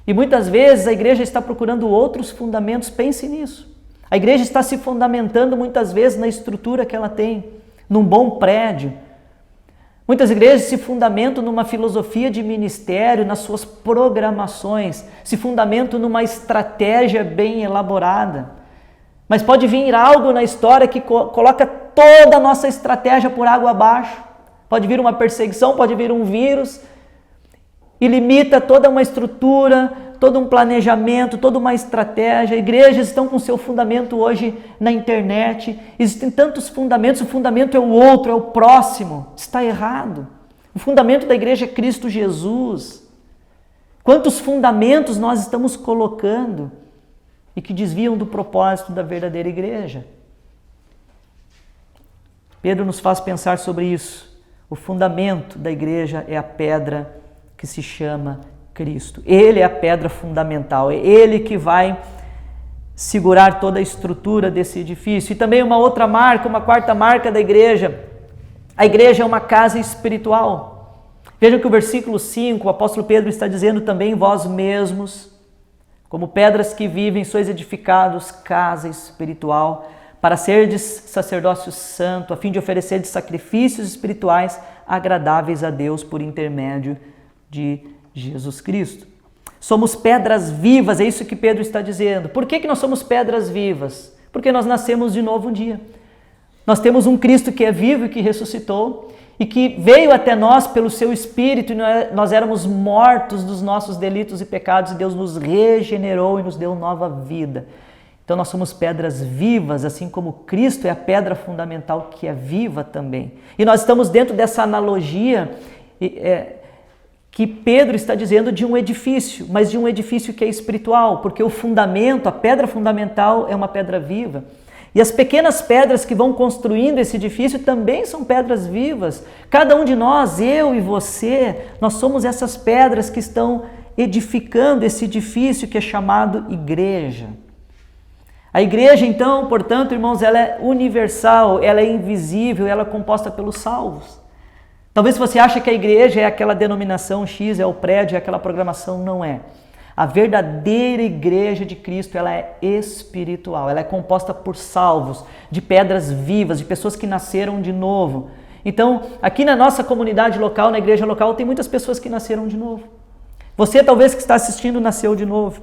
E muitas vezes a igreja está procurando outros fundamentos, pense nisso. A igreja está se fundamentando muitas vezes na estrutura que ela tem, num bom prédio. Muitas igrejas se fundamentam numa filosofia de ministério, nas suas programações, se fundamentam numa estratégia bem elaborada. Mas pode vir algo na história que coloca toda a nossa estratégia por água abaixo. Pode vir uma perseguição, pode vir um vírus e limita toda uma estrutura, todo um planejamento, toda uma estratégia. Igrejas estão com seu fundamento hoje na internet. Existem tantos fundamentos, o fundamento é o outro, é o próximo. Está errado. O fundamento da igreja é Cristo Jesus. Quantos fundamentos nós estamos colocando e que desviam do propósito da verdadeira igreja? Pedro nos faz pensar sobre isso. O fundamento da igreja é a pedra que se chama Cristo. Ele é a pedra fundamental, é Ele que vai segurar toda a estrutura desse edifício. E também uma outra marca, uma quarta marca da igreja. A igreja é uma casa espiritual. Vejam que o versículo 5, o apóstolo Pedro está dizendo também: vós mesmos, como pedras que vivem, sois edificados casa espiritual, para serdes sacerdócio santo, a fim de oferecerdes sacrifícios espirituais agradáveis a Deus por intermédio de Jesus Cristo. Somos pedras vivas, é isso que Pedro está dizendo. Por que nós somos pedras vivas? Porque nós nascemos de novo um dia. Nós temos um Cristo que é vivo e que ressuscitou e que veio até nós pelo seu Espírito, e nós éramos mortos dos nossos delitos e pecados, e Deus nos regenerou e nos deu nova vida. Então nós somos pedras vivas, assim como Cristo é a pedra fundamental que é viva também. E nós estamos dentro dessa analogia que Pedro está dizendo de um edifício, mas de um edifício que é espiritual, porque o fundamento, a pedra fundamental é uma pedra viva. E as pequenas pedras que vão construindo esse edifício também são pedras vivas. Cada um de nós, eu e você, nós somos essas pedras que estão edificando esse edifício que é chamado igreja. A igreja, então, portanto, irmãos, ela é universal, ela é invisível, ela é composta pelos salvos. Talvez você ache que a igreja é aquela denominação X, é o prédio, é aquela programação. Não é. A verdadeira igreja de Cristo, ela é espiritual, ela é composta por salvos, de pedras vivas, de pessoas que nasceram de novo. Então, aqui na nossa comunidade local, na igreja local, tem muitas pessoas que nasceram de novo. Você, talvez, que está assistindo, nasceu de novo.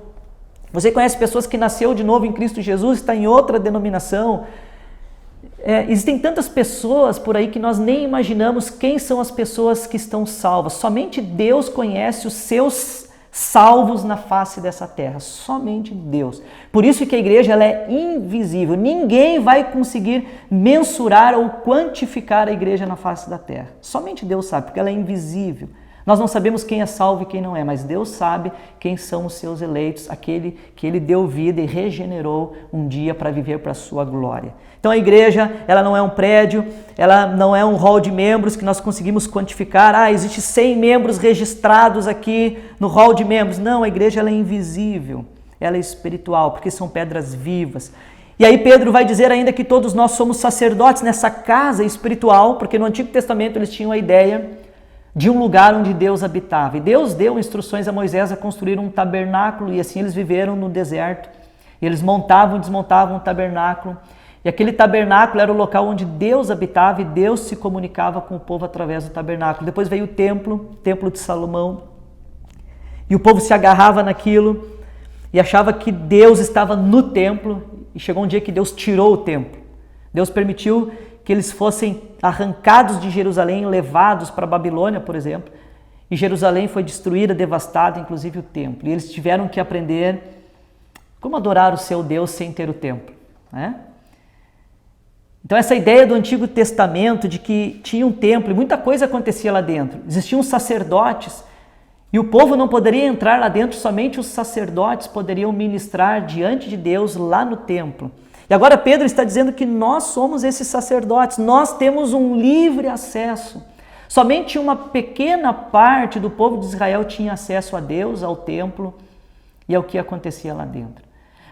Você conhece pessoas que nasceu de novo em Cristo Jesus, está em outra denominação. Existem tantas pessoas por aí que nós nem imaginamos quem são as pessoas que estão salvas. Somente Deus conhece os seus salvos na face dessa terra. Somente Deus. Por isso que a igreja ela é invisível. Ninguém vai conseguir mensurar ou quantificar a igreja na face da terra. Somente Deus sabe, porque ela é invisível. Nós não sabemos quem é salvo e quem não é, mas Deus sabe quem são os seus eleitos, aquele que Ele deu vida e regenerou um dia para viver para a sua glória. Então a igreja, ela não é um prédio, ela não é um hall de membros que nós conseguimos quantificar. Existe 100 membros registrados aqui no hall de membros. Não, a igreja ela é invisível, ela é espiritual, porque são pedras vivas. E aí Pedro vai dizer ainda que todos nós somos sacerdotes nessa casa espiritual, porque no Antigo Testamento eles tinham a ideia de um lugar onde Deus habitava. E Deus deu instruções a Moisés a construir um tabernáculo, e assim eles viveram no deserto. E eles montavam e desmontavam o tabernáculo. E aquele tabernáculo era o local onde Deus habitava e Deus se comunicava com o povo através do tabernáculo. Depois veio o templo de Salomão. E o povo se agarrava naquilo e achava que Deus estava no templo. E chegou um dia que Deus tirou o templo. Deus permitiu que eles fossem arrancados de Jerusalém, levados para a Babilônia, por exemplo, e Jerusalém foi destruída, devastada, inclusive o templo. E eles tiveram que aprender como adorar o seu Deus sem ter o templo, né? Então essa ideia do Antigo Testamento de que tinha um templo e muita coisa acontecia lá dentro, existiam sacerdotes e o povo não poderia entrar lá dentro, somente os sacerdotes poderiam ministrar diante de Deus lá no templo. E agora Pedro está dizendo que nós somos esses sacerdotes, nós temos um livre acesso. Somente uma pequena parte do povo de Israel tinha acesso a Deus, ao templo e ao que acontecia lá dentro.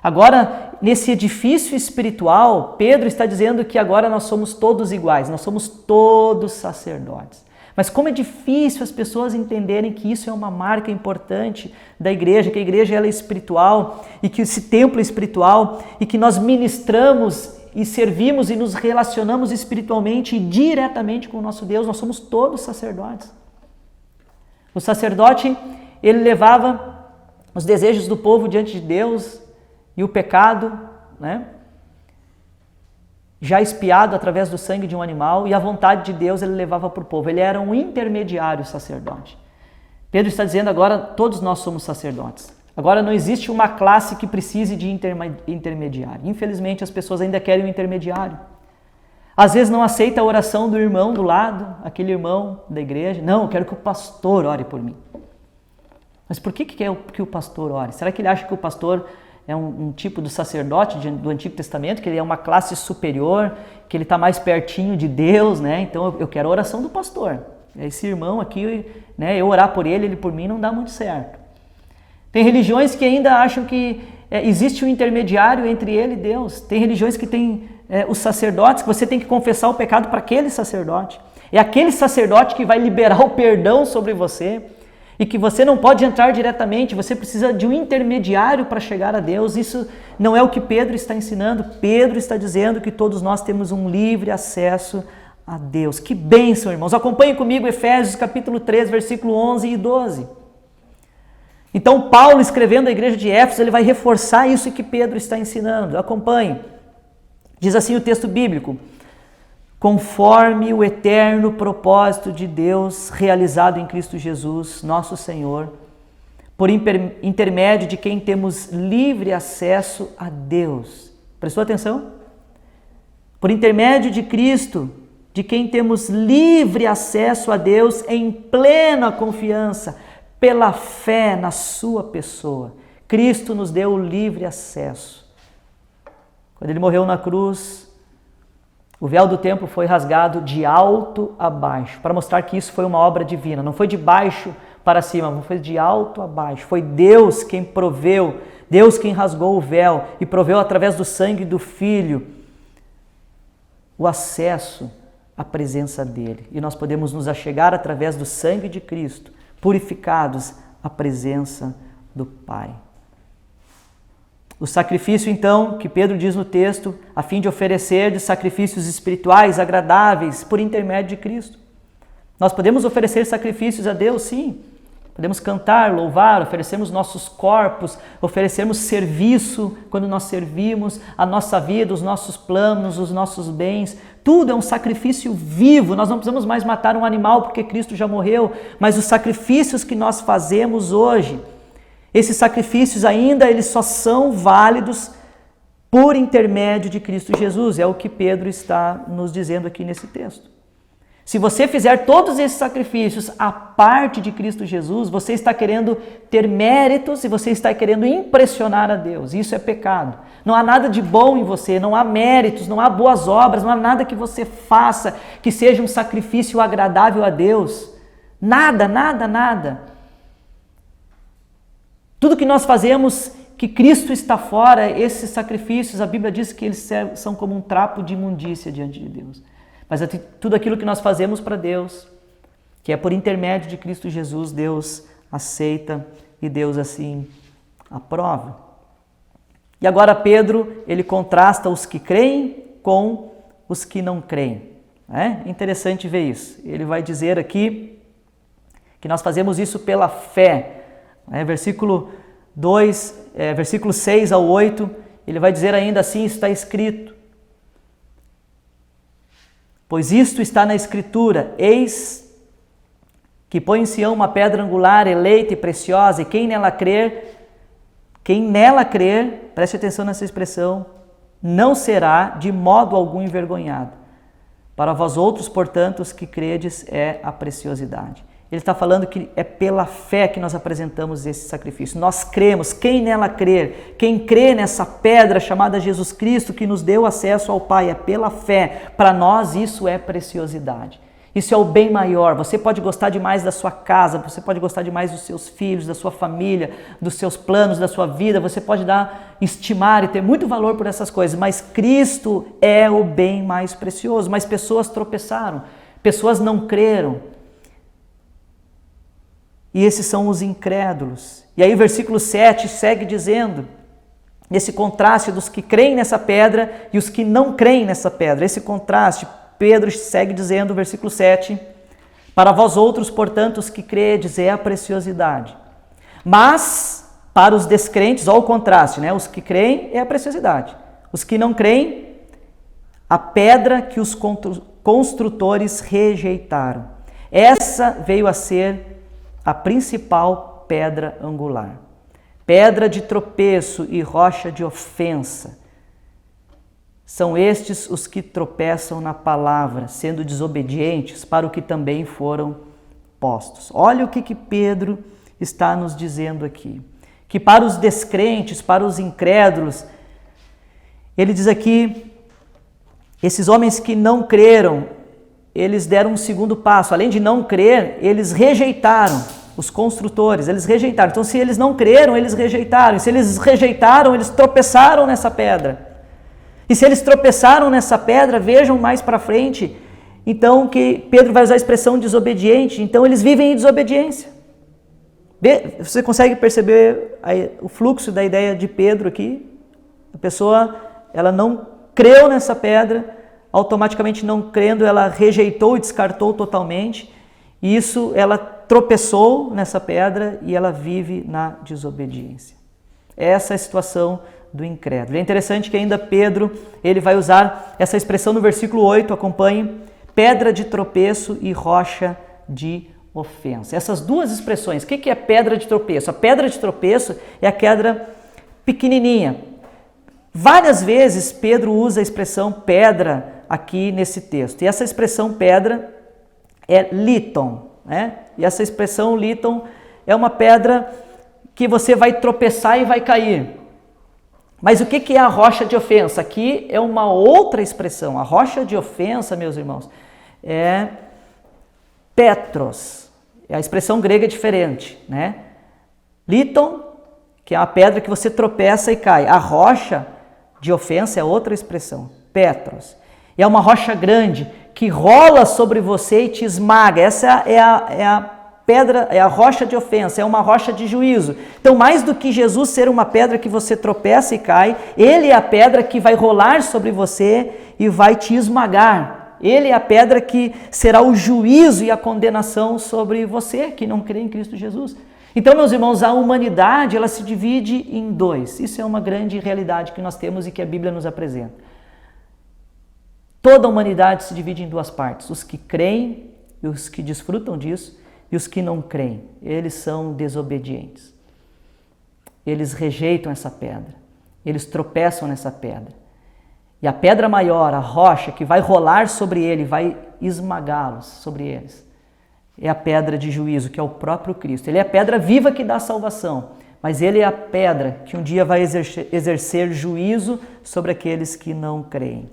Agora, nesse edifício espiritual, Pedro está dizendo que agora nós somos todos iguais, nós somos todos sacerdotes. Mas como é difícil as pessoas entenderem que isso é uma marca importante da igreja, que a igreja ela é espiritual e que esse templo é espiritual e que nós ministramos e servimos e nos relacionamos espiritualmente e diretamente com o nosso Deus. Nós somos todos sacerdotes. O sacerdote, ele levava os desejos do povo diante de Deus e o pecado, né, já expiado através do sangue de um animal, e a vontade de Deus ele levava para o povo. Ele era um intermediário sacerdote. Pedro está dizendo agora, todos nós somos sacerdotes. Agora não existe uma classe que precise de intermediário. Infelizmente as pessoas ainda querem um intermediário. Às vezes não aceita a oração do irmão do lado, aquele irmão da igreja. Não, eu quero que o pastor ore por mim. Mas por que quer que o pastor ore? Será que ele acha que o pastor é um tipo do sacerdote do Antigo Testamento, que ele é uma classe superior, que ele está mais pertinho de Deus, né? Então eu quero a oração do pastor. Esse irmão aqui, né, eu orar por ele, ele por mim, não dá muito certo. Tem religiões que ainda acham que existe um intermediário entre ele e Deus. Tem religiões que tem os sacerdotes, que você tem que confessar o pecado para aquele sacerdote. É aquele sacerdote que vai liberar o perdão sobre você. E que você não pode entrar diretamente, você precisa de um intermediário para chegar a Deus. Isso não é o que Pedro está ensinando. Pedro está dizendo que todos nós temos um livre acesso a Deus. Que bênção, irmãos. Acompanhem comigo Efésios capítulo 3, versículo 11 e 12. Então, Paulo, escrevendo à igreja de Éfeso, ele vai reforçar isso que Pedro está ensinando. Acompanhe. Diz assim o texto bíblico: conforme o eterno propósito de Deus realizado em Cristo Jesus, nosso Senhor, por intermédio de quem temos livre acesso a Deus. Prestou atenção? Por intermédio de Cristo, de quem temos livre acesso a Deus em plena confiança, pela fé na sua pessoa. Cristo nos deu o livre acesso. Quando ele morreu na cruz, o véu do templo foi rasgado de alto a baixo, para mostrar que isso foi uma obra divina. Não foi de baixo para cima, mas foi de alto a baixo. Foi Deus quem proveu, Deus quem rasgou o véu e proveu através do sangue do Filho o acesso à presença dele. E nós podemos nos achegar através do sangue de Cristo, purificados à presença do Pai. O sacrifício, então, que Pedro diz no texto, a fim de oferecer de sacrifícios espirituais agradáveis por intermédio de Cristo. Nós podemos oferecer sacrifícios a Deus, sim. Podemos cantar, louvar, oferecermos nossos corpos, oferecermos serviço quando nós servimos, a nossa vida, os nossos planos, os nossos bens. Tudo é um sacrifício vivo. Nós não precisamos mais matar um animal porque Cristo já morreu, mas os sacrifícios que nós fazemos hoje, esses sacrifícios ainda eles só são válidos por intermédio de Cristo Jesus. É o que Pedro está nos dizendo aqui nesse texto. Se você fizer todos esses sacrifícios à parte de Cristo Jesus, você está querendo ter méritos e você está querendo impressionar a Deus. Isso é pecado. Não há nada de bom em você, não há méritos, não há boas obras, não há nada que você faça que seja um sacrifício agradável a Deus. Nada, nada, nada. Tudo que nós fazemos, que Cristo está fora, esses sacrifícios, a Bíblia diz que eles são como um trapo de imundícia diante de Deus. Mas tudo aquilo que nós fazemos para Deus, que é por intermédio de Cristo Jesus, Deus aceita e Deus assim aprova. E agora Pedro, ele contrasta os que creem com os que não creem. É interessante ver isso. Ele vai dizer aqui que nós fazemos isso pela fé. Versículo 2, versículo 6 ao 8, ele vai dizer ainda assim, está escrito: pois isto está na Escritura, eis que põe em Sião uma pedra angular, eleita e preciosa, e quem nela crer, preste atenção nessa expressão, não será de modo algum envergonhado. Para vós outros, portanto, os que credes, é a preciosidade. Ele está falando que é pela fé que nós apresentamos esse sacrifício. Nós cremos, quem nela crer, quem crê nessa pedra chamada Jesus Cristo que nos deu acesso ao Pai, é pela fé. Para nós isso é preciosidade. Isso é o bem maior. Você pode gostar demais da sua casa, você pode gostar demais dos seus filhos, da sua família, dos seus planos, da sua vida, você pode estimar e ter muito valor por essas coisas, mas Cristo é o bem mais precioso. Mas pessoas tropeçaram, pessoas não creram. E esses são os incrédulos. E aí o versículo 7 segue dizendo, esse contraste dos que creem nessa pedra e os que não creem nessa pedra. Esse contraste, Pedro segue dizendo, versículo 7, para vós outros, portanto, os que credes, é a preciosidade. Mas, para os descrentes, olha o contraste, né? Os que creem é a preciosidade. Os que não creem, a pedra que os construtores rejeitaram. Essa veio a ser a principal pedra angular. Pedra de tropeço e rocha de ofensa. São estes os que tropeçam na palavra, sendo desobedientes para o que também foram postos. Olha o que Pedro está nos dizendo aqui. Que para os descrentes, para os incrédulos, ele diz aqui, esses homens que não creram, eles deram um segundo passo. Além de não crer, eles rejeitaram os construtores, eles rejeitaram. Então, se eles não creram, eles rejeitaram. E se eles rejeitaram, eles tropeçaram nessa pedra. E se eles tropeçaram nessa pedra, vejam mais para frente, então que Pedro vai usar a expressão desobediente, então eles vivem em desobediência. Você consegue perceber o fluxo da ideia de Pedro aqui? A pessoa, ela não creu nessa pedra, automaticamente não crendo, ela rejeitou e descartou totalmente, e isso, ela tropeçou nessa pedra e ela vive na desobediência. Essa é a situação do incrédulo. É interessante que ainda Pedro, ele vai usar essa expressão no versículo 8, acompanhe, pedra de tropeço e rocha de ofensa. Essas duas expressões, o que é pedra de tropeço? A pedra de tropeço é a pedra pequenininha. Várias vezes Pedro usa a expressão pedra aqui nesse texto. E essa expressão pedra é liton, né? E essa expressão liton é uma pedra que você vai tropeçar e vai cair. Mas o que é a rocha de ofensa? Aqui é uma outra expressão. A rocha de ofensa, meus irmãos, é Petros. A expressão grega é diferente, né? Liton, que é uma pedra que você tropeça e cai. A rocha de ofensa é outra expressão, Petros. É uma rocha grande que rola sobre você e te esmaga. Essa é a pedra, é a rocha de ofensa, é uma rocha de juízo. Então, mais do que Jesus ser uma pedra que você tropeça e cai, ele é a pedra que vai rolar sobre você e vai te esmagar. Ele é a pedra que será o juízo e a condenação sobre você que não crê em Cristo Jesus. Então, meus irmãos, a humanidade, ela se divide em dois. Isso é uma grande realidade que nós temos e que a Bíblia nos apresenta. Toda a humanidade se divide em duas partes. Os que creem e os que desfrutam disso, e os que não creem, eles são desobedientes. Eles rejeitam essa pedra. Eles tropeçam nessa pedra. E a pedra maior, a rocha que vai rolar sobre ele, vai esmagá-los sobre eles, é a pedra de juízo, que é o próprio Cristo. Ele é a pedra viva que dá salvação, mas ele é a pedra que um dia vai exercer juízo sobre aqueles que não creem.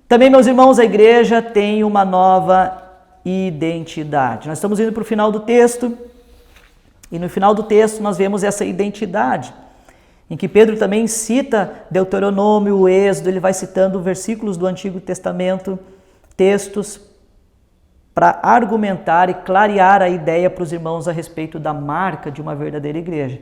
Também, meus irmãos, a igreja tem uma nova identidade. Nós estamos indo para o final do texto, e no final do texto nós vemos essa identidade, em que Pedro também cita Deuteronômio, o Êxodo, ele vai citando versículos do Antigo Testamento, textos, para argumentar e clarear a ideia para os irmãos a respeito da marca de uma verdadeira igreja.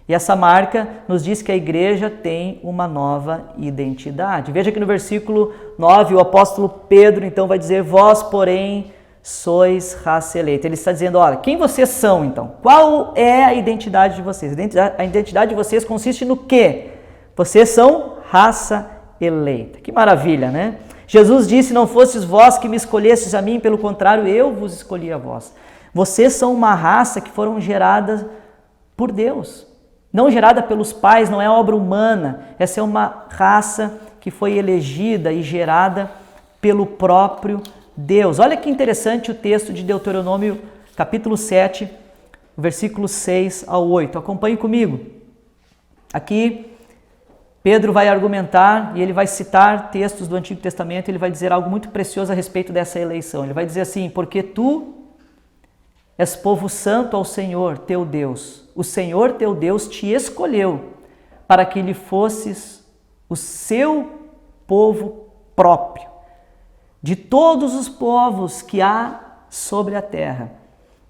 E essa marca nos diz que a igreja tem uma nova identidade. Veja que no versículo 9 o apóstolo Pedro então vai dizer, vós, porém, sois raça eleita. Ele está dizendo, olha, quem vocês são então? Qual é a identidade de vocês? A identidade de vocês consiste no quê? Vocês são raça eleita. Que maravilha, né? Jesus disse, não fostes vós que me escolhestes a mim, pelo contrário, eu vos escolhi a vós. Vocês são uma raça que foram geradas por Deus. Não gerada pelos pais, não é obra humana. Essa é uma raça que foi elegida e gerada pelo próprio Deus. Olha que interessante o texto de Deuteronômio, capítulo 7, versículos 6 ao 8. Acompanhe comigo. Aqui Pedro vai argumentar e ele vai citar textos do Antigo Testamento, ele vai dizer algo muito precioso a respeito dessa eleição. Ele vai dizer assim: porque tu és povo santo ao Senhor teu Deus. O Senhor teu Deus te escolheu para que lhe fosses o seu povo próprio, de todos os povos que há sobre a terra.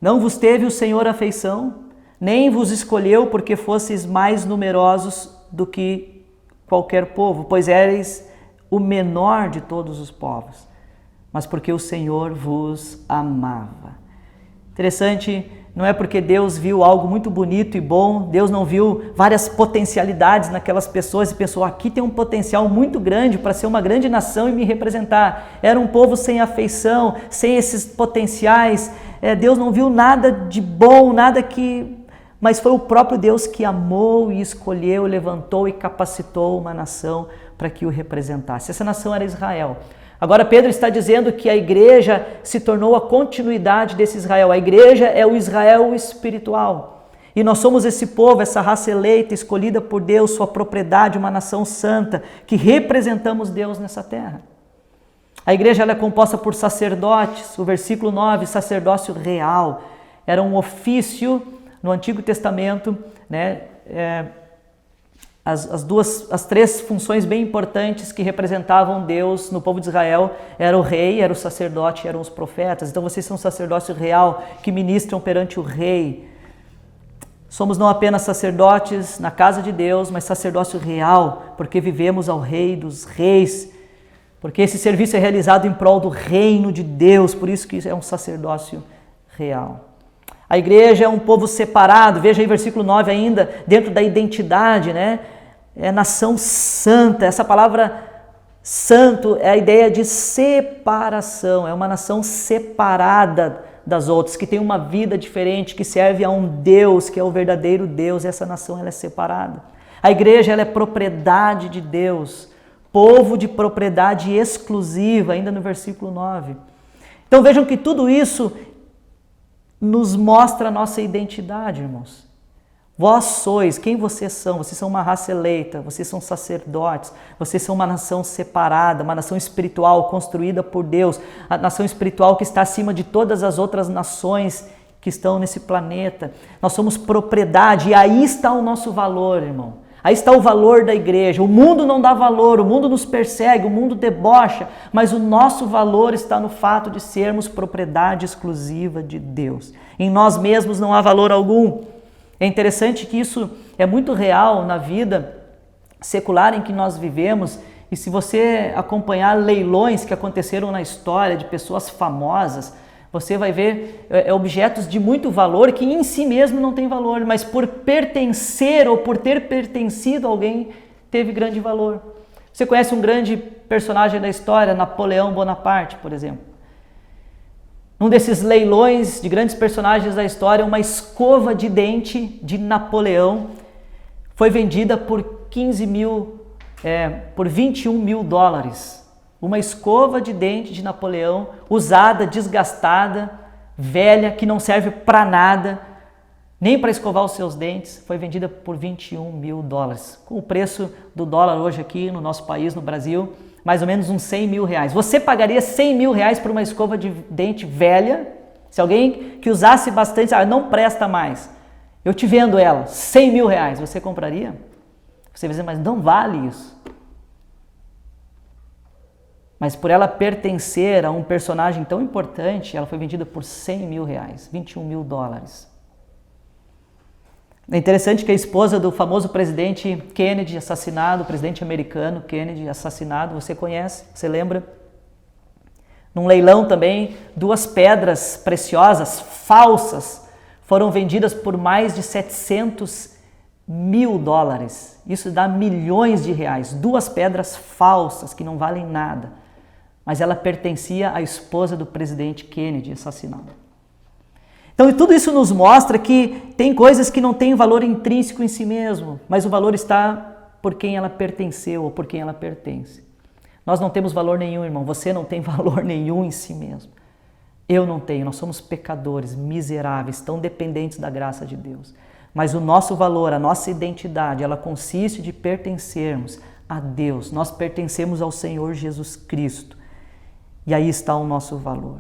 Não vos teve o Senhor afeição, nem vos escolheu porque fosseis mais numerosos do que qualquer povo, pois éreis o menor de todos os povos, mas porque o Senhor vos amava. Interessante, não é porque Deus viu algo muito bonito e bom, Deus não viu várias potencialidades naquelas pessoas e pensou, aqui tem um potencial muito grande para ser uma grande nação e me representar. Era um povo sem afeição, sem esses potenciais. Deus não viu nada de bom, mas foi o próprio Deus que amou e escolheu, levantou e capacitou uma nação para que o representasse. Essa nação era Israel. Agora Pedro está dizendo que a igreja se tornou a continuidade desse Israel. A igreja é o Israel espiritual. E nós somos esse povo, essa raça eleita, escolhida por Deus, sua propriedade, uma nação santa, que representamos Deus nessa terra. A igreja ela é composta por sacerdotes. O versículo 9, sacerdócio real. Era um ofício no Antigo Testamento, né? As três funções bem importantes que representavam Deus no povo de Israel era o rei, era o sacerdote, eram os profetas. Então vocês são sacerdócio real que ministram perante o rei. Somos não apenas sacerdotes na casa de Deus, mas sacerdócio real, porque vivemos ao Rei dos Reis, porque esse serviço é realizado em prol do reino de Deus, por isso que isso é um sacerdócio real. A igreja é um povo separado, veja aí versículo 9 ainda, dentro da identidade, né? É nação santa. Essa palavra santo é a ideia de separação, é uma nação separada das outras, que tem uma vida diferente, que serve a um Deus, que é o verdadeiro Deus. Essa nação ela é separada. A igreja ela é propriedade de Deus, povo de propriedade exclusiva, ainda no versículo 9. Então vejam que tudo isso nos mostra a nossa identidade, irmãos. Vós sois, quem vocês são uma raça eleita, vocês são sacerdotes, vocês são uma nação separada, uma nação espiritual construída por Deus, a nação espiritual que está acima de todas as outras nações que estão nesse planeta. Nós somos propriedade e aí está o nosso valor, irmão. Aí está o valor da igreja. O mundo não dá valor, o mundo nos persegue, o mundo debocha, mas o nosso valor está no fato de sermos propriedade exclusiva de Deus. Em nós mesmos não há valor algum. É interessante que isso é muito real na vida secular em que nós vivemos, e se você acompanhar leilões que aconteceram na história de pessoas famosas, você vai ver objetos de muito valor que em si mesmo não tem valor, mas por pertencer ou por ter pertencido a alguém, teve grande valor. Você conhece um grande personagem da história, Napoleão Bonaparte, por exemplo. Num desses leilões de grandes personagens da história, uma escova de dente de Napoleão foi vendida por por 21 mil dólares. Uma escova de dente de Napoleão, usada, desgastada, velha, que não serve para nada, nem para escovar os seus dentes, foi vendida por 21 mil dólares. Com o preço do dólar hoje aqui no nosso país, no Brasil, mais ou menos uns 100 mil reais. Você pagaria 100 mil reais por uma escova de dente velha? Se alguém que usasse bastante, não presta mais, eu te vendo ela, 100 mil reais, você compraria? Você vai dizer, mas não vale isso. Mas por ela pertencer a um personagem tão importante, ela foi vendida por 100 mil reais, 21 mil dólares. É interessante que a esposa do famoso presidente Kennedy, assassinado, o presidente americano Kennedy, assassinado, você conhece, você lembra? Num leilão também, 2 pedras preciosas, falsas, foram vendidas por mais de 700 mil dólares. Isso dá milhões de reais. 2 pedras falsas que não valem nada. Mas ela pertencia à esposa do presidente Kennedy, assassinado. Então, tudo isso nos mostra que tem coisas que não têm valor intrínseco em si mesmo, mas o valor está por quem ela pertenceu ou por quem ela pertence. Nós não temos valor nenhum, irmão. Você não tem valor nenhum em si mesmo. Eu não tenho. Nós somos pecadores, miseráveis, tão dependentes da graça de Deus. Mas o nosso valor, a nossa identidade, ela consiste de pertencermos a Deus. Nós pertencemos ao Senhor Jesus Cristo. E aí está o nosso valor.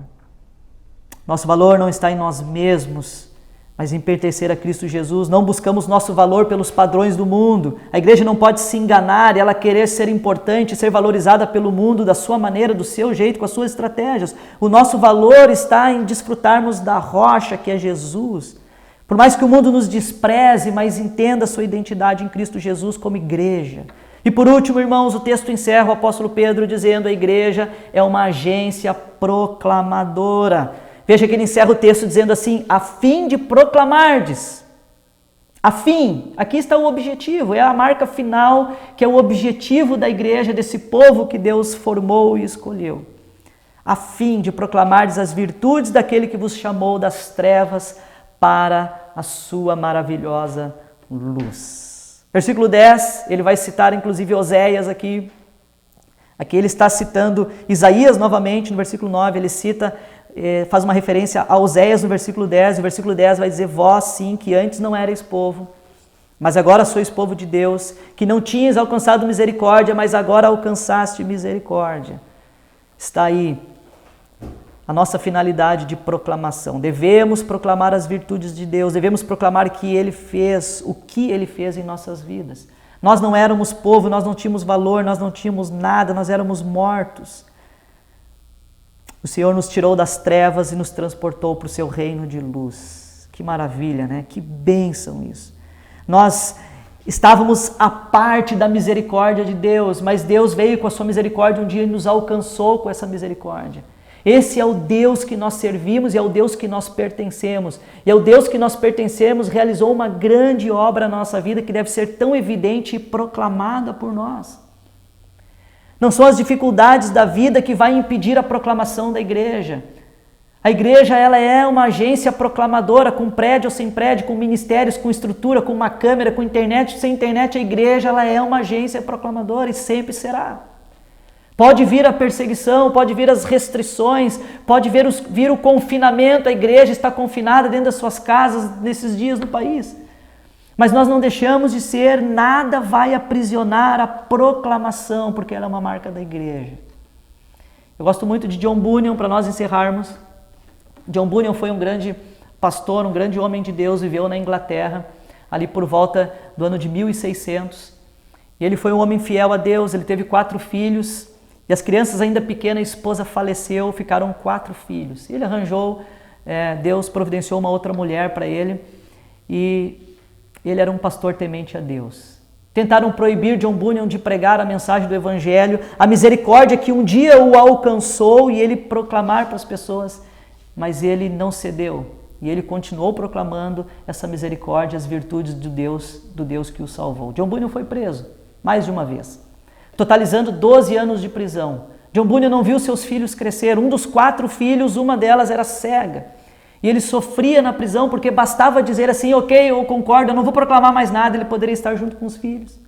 Nosso valor não está em nós mesmos, mas em pertencer a Cristo Jesus. Não buscamos nosso valor pelos padrões do mundo. A igreja não pode se enganar e ela querer ser importante, ser valorizada pelo mundo da sua maneira, do seu jeito, com as suas estratégias. O nosso valor está em desfrutarmos da rocha que é Jesus. Por mais que o mundo nos despreze, mas entenda a sua identidade em Cristo Jesus como igreja. E por último, irmãos, o texto encerra o apóstolo Pedro dizendo: a igreja é uma agência proclamadora. Veja que ele encerra o texto dizendo assim: a fim de proclamardes. A fim, aqui está o objetivo, é a marca final, que é o objetivo da igreja, desse povo que Deus formou e escolheu. A fim de proclamardes as virtudes daquele que vos chamou das trevas para a sua maravilhosa luz. Versículo 10, ele vai citar inclusive Oséias aqui. Aqui ele está citando Isaías novamente, no versículo 9, ele cita, faz uma referência a Oséias no versículo 10, e o versículo 10 vai dizer: vós sim, que antes não erais povo, mas agora sois povo de Deus, que não tinhas alcançado misericórdia, mas agora alcançaste misericórdia. Está aí a nossa finalidade de proclamação. Devemos proclamar as virtudes de Deus, devemos proclamar que Ele fez, o que Ele fez em nossas vidas. Nós não éramos povo, nós não tínhamos valor, nós não tínhamos nada, nós éramos mortos. O Senhor nos tirou das trevas e nos transportou para o seu reino de luz. Que maravilha, né? Que bênção isso. Nós estávamos à parte da misericórdia de Deus, mas Deus veio com a sua misericórdia um dia e nos alcançou com essa misericórdia. Esse é o Deus que nós servimos e é o Deus que nós pertencemos. E é o Deus que nós pertencemos realizou uma grande obra na nossa vida que deve ser tão evidente e proclamada por nós. Não são as dificuldades da vida que vai impedir a proclamação da igreja. A igreja, ela é uma agência proclamadora, com prédio ou sem prédio, com ministérios, com estrutura, com uma câmera, com internet. Sem internet, a igreja, ela é uma agência proclamadora e sempre será. Pode vir a perseguição, pode vir as restrições, pode vir o confinamento, a igreja está confinada dentro das suas casas nesses dias no país. Mas nós não deixamos de ser, nada vai aprisionar a proclamação, porque ela é uma marca da igreja. Eu gosto muito de John Bunyan, para nós encerrarmos. John Bunyan foi um grande pastor, um grande homem de Deus, viveu na Inglaterra, ali por volta do ano de 1600. E ele foi um homem fiel a Deus, ele teve 4 filhos, e as crianças ainda pequenas, a esposa faleceu, ficaram 4 filhos. E ele arranjou, Deus providenciou uma outra mulher para ele, e ele era um pastor temente a Deus. Tentaram proibir John Bunyan de pregar a mensagem do Evangelho, a misericórdia que um dia o alcançou e ele proclamar para as pessoas, mas ele não cedeu. E ele continuou proclamando essa misericórdia, as virtudes do Deus que o salvou. John Bunyan foi preso mais de uma vez, totalizando 12 anos de prisão. John Bunyan não viu seus filhos crescer. Um dos 4 filhos, uma delas era cega. E ele sofria na prisão porque bastava dizer assim: ok, eu concordo, eu não vou proclamar mais nada. Ele poderia estar junto com os filhos,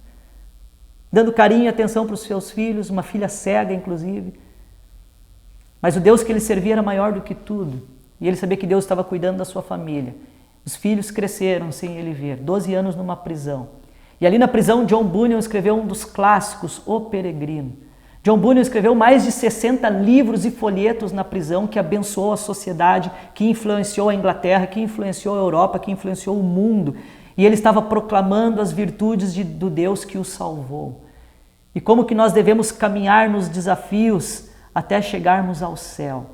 dando carinho e atenção para os seus filhos, uma filha cega inclusive. Mas o Deus que ele servia era maior do que tudo. E ele sabia que Deus estava cuidando da sua família. Os filhos cresceram sem ele ver, 12 anos numa prisão. E ali na prisão, John Bunyan escreveu um dos clássicos, O Peregrino. John Bunyan escreveu mais de 60 livros e folhetos na prisão que abençoou a sociedade, que influenciou a Inglaterra, que influenciou a Europa, que influenciou o mundo. E ele estava proclamando as virtudes do Deus que o salvou. E como que nós devemos caminhar nos desafios até chegarmos ao céu.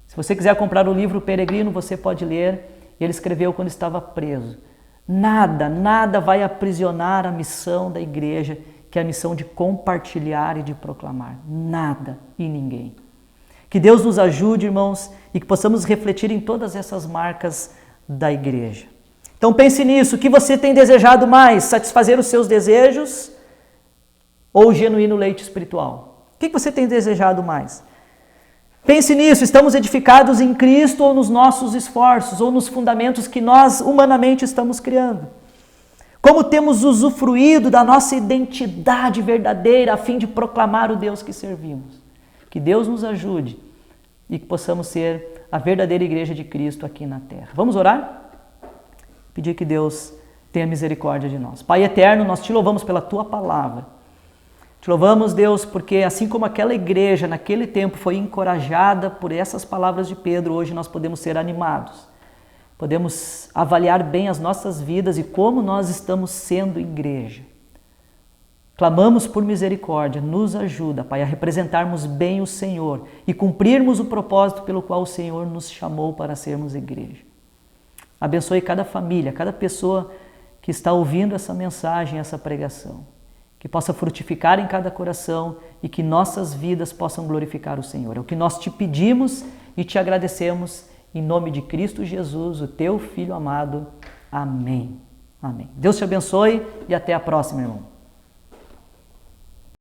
Se você quiser comprar o livro O Peregrino, você pode ler. Ele escreveu quando estava preso. Nada vai aprisionar a missão da igreja, que é a missão de compartilhar e de proclamar. Nada e ninguém. Que Deus nos ajude, irmãos, e que possamos refletir em todas essas marcas da igreja. Então pense nisso, o que você tem desejado mais? Satisfazer os seus desejos ou o genuíno leite espiritual? O que você tem desejado mais? Pense nisso, estamos edificados em Cristo ou nos nossos esforços, ou nos fundamentos que nós humanamente estamos criando? Como temos usufruído da nossa identidade verdadeira a fim de proclamar o Deus que servimos? Que Deus nos ajude e que possamos ser a verdadeira igreja de Cristo aqui na terra. Vamos orar? pedir que Deus tenha misericórdia de nós. Pai eterno, nós te louvamos pela tua palavra. Te louvamos, Deus, porque assim como aquela igreja naquele tempo foi encorajada por essas palavras de Pedro, hoje nós podemos ser animados. Podemos avaliar bem as nossas vidas e como nós estamos sendo igreja. Clamamos por misericórdia, nos ajuda, Pai, a representarmos bem o Senhor e cumprirmos o propósito pelo qual o Senhor nos chamou para sermos igreja. Abençoe cada família, cada pessoa que está ouvindo essa mensagem, essa pregação. Que possa frutificar em cada coração e que nossas vidas possam glorificar o Senhor. É o que nós te pedimos e te agradecemos em nome de Cristo Jesus, o teu Filho amado. Amém. Amém. Deus te abençoe e até a próxima, irmão.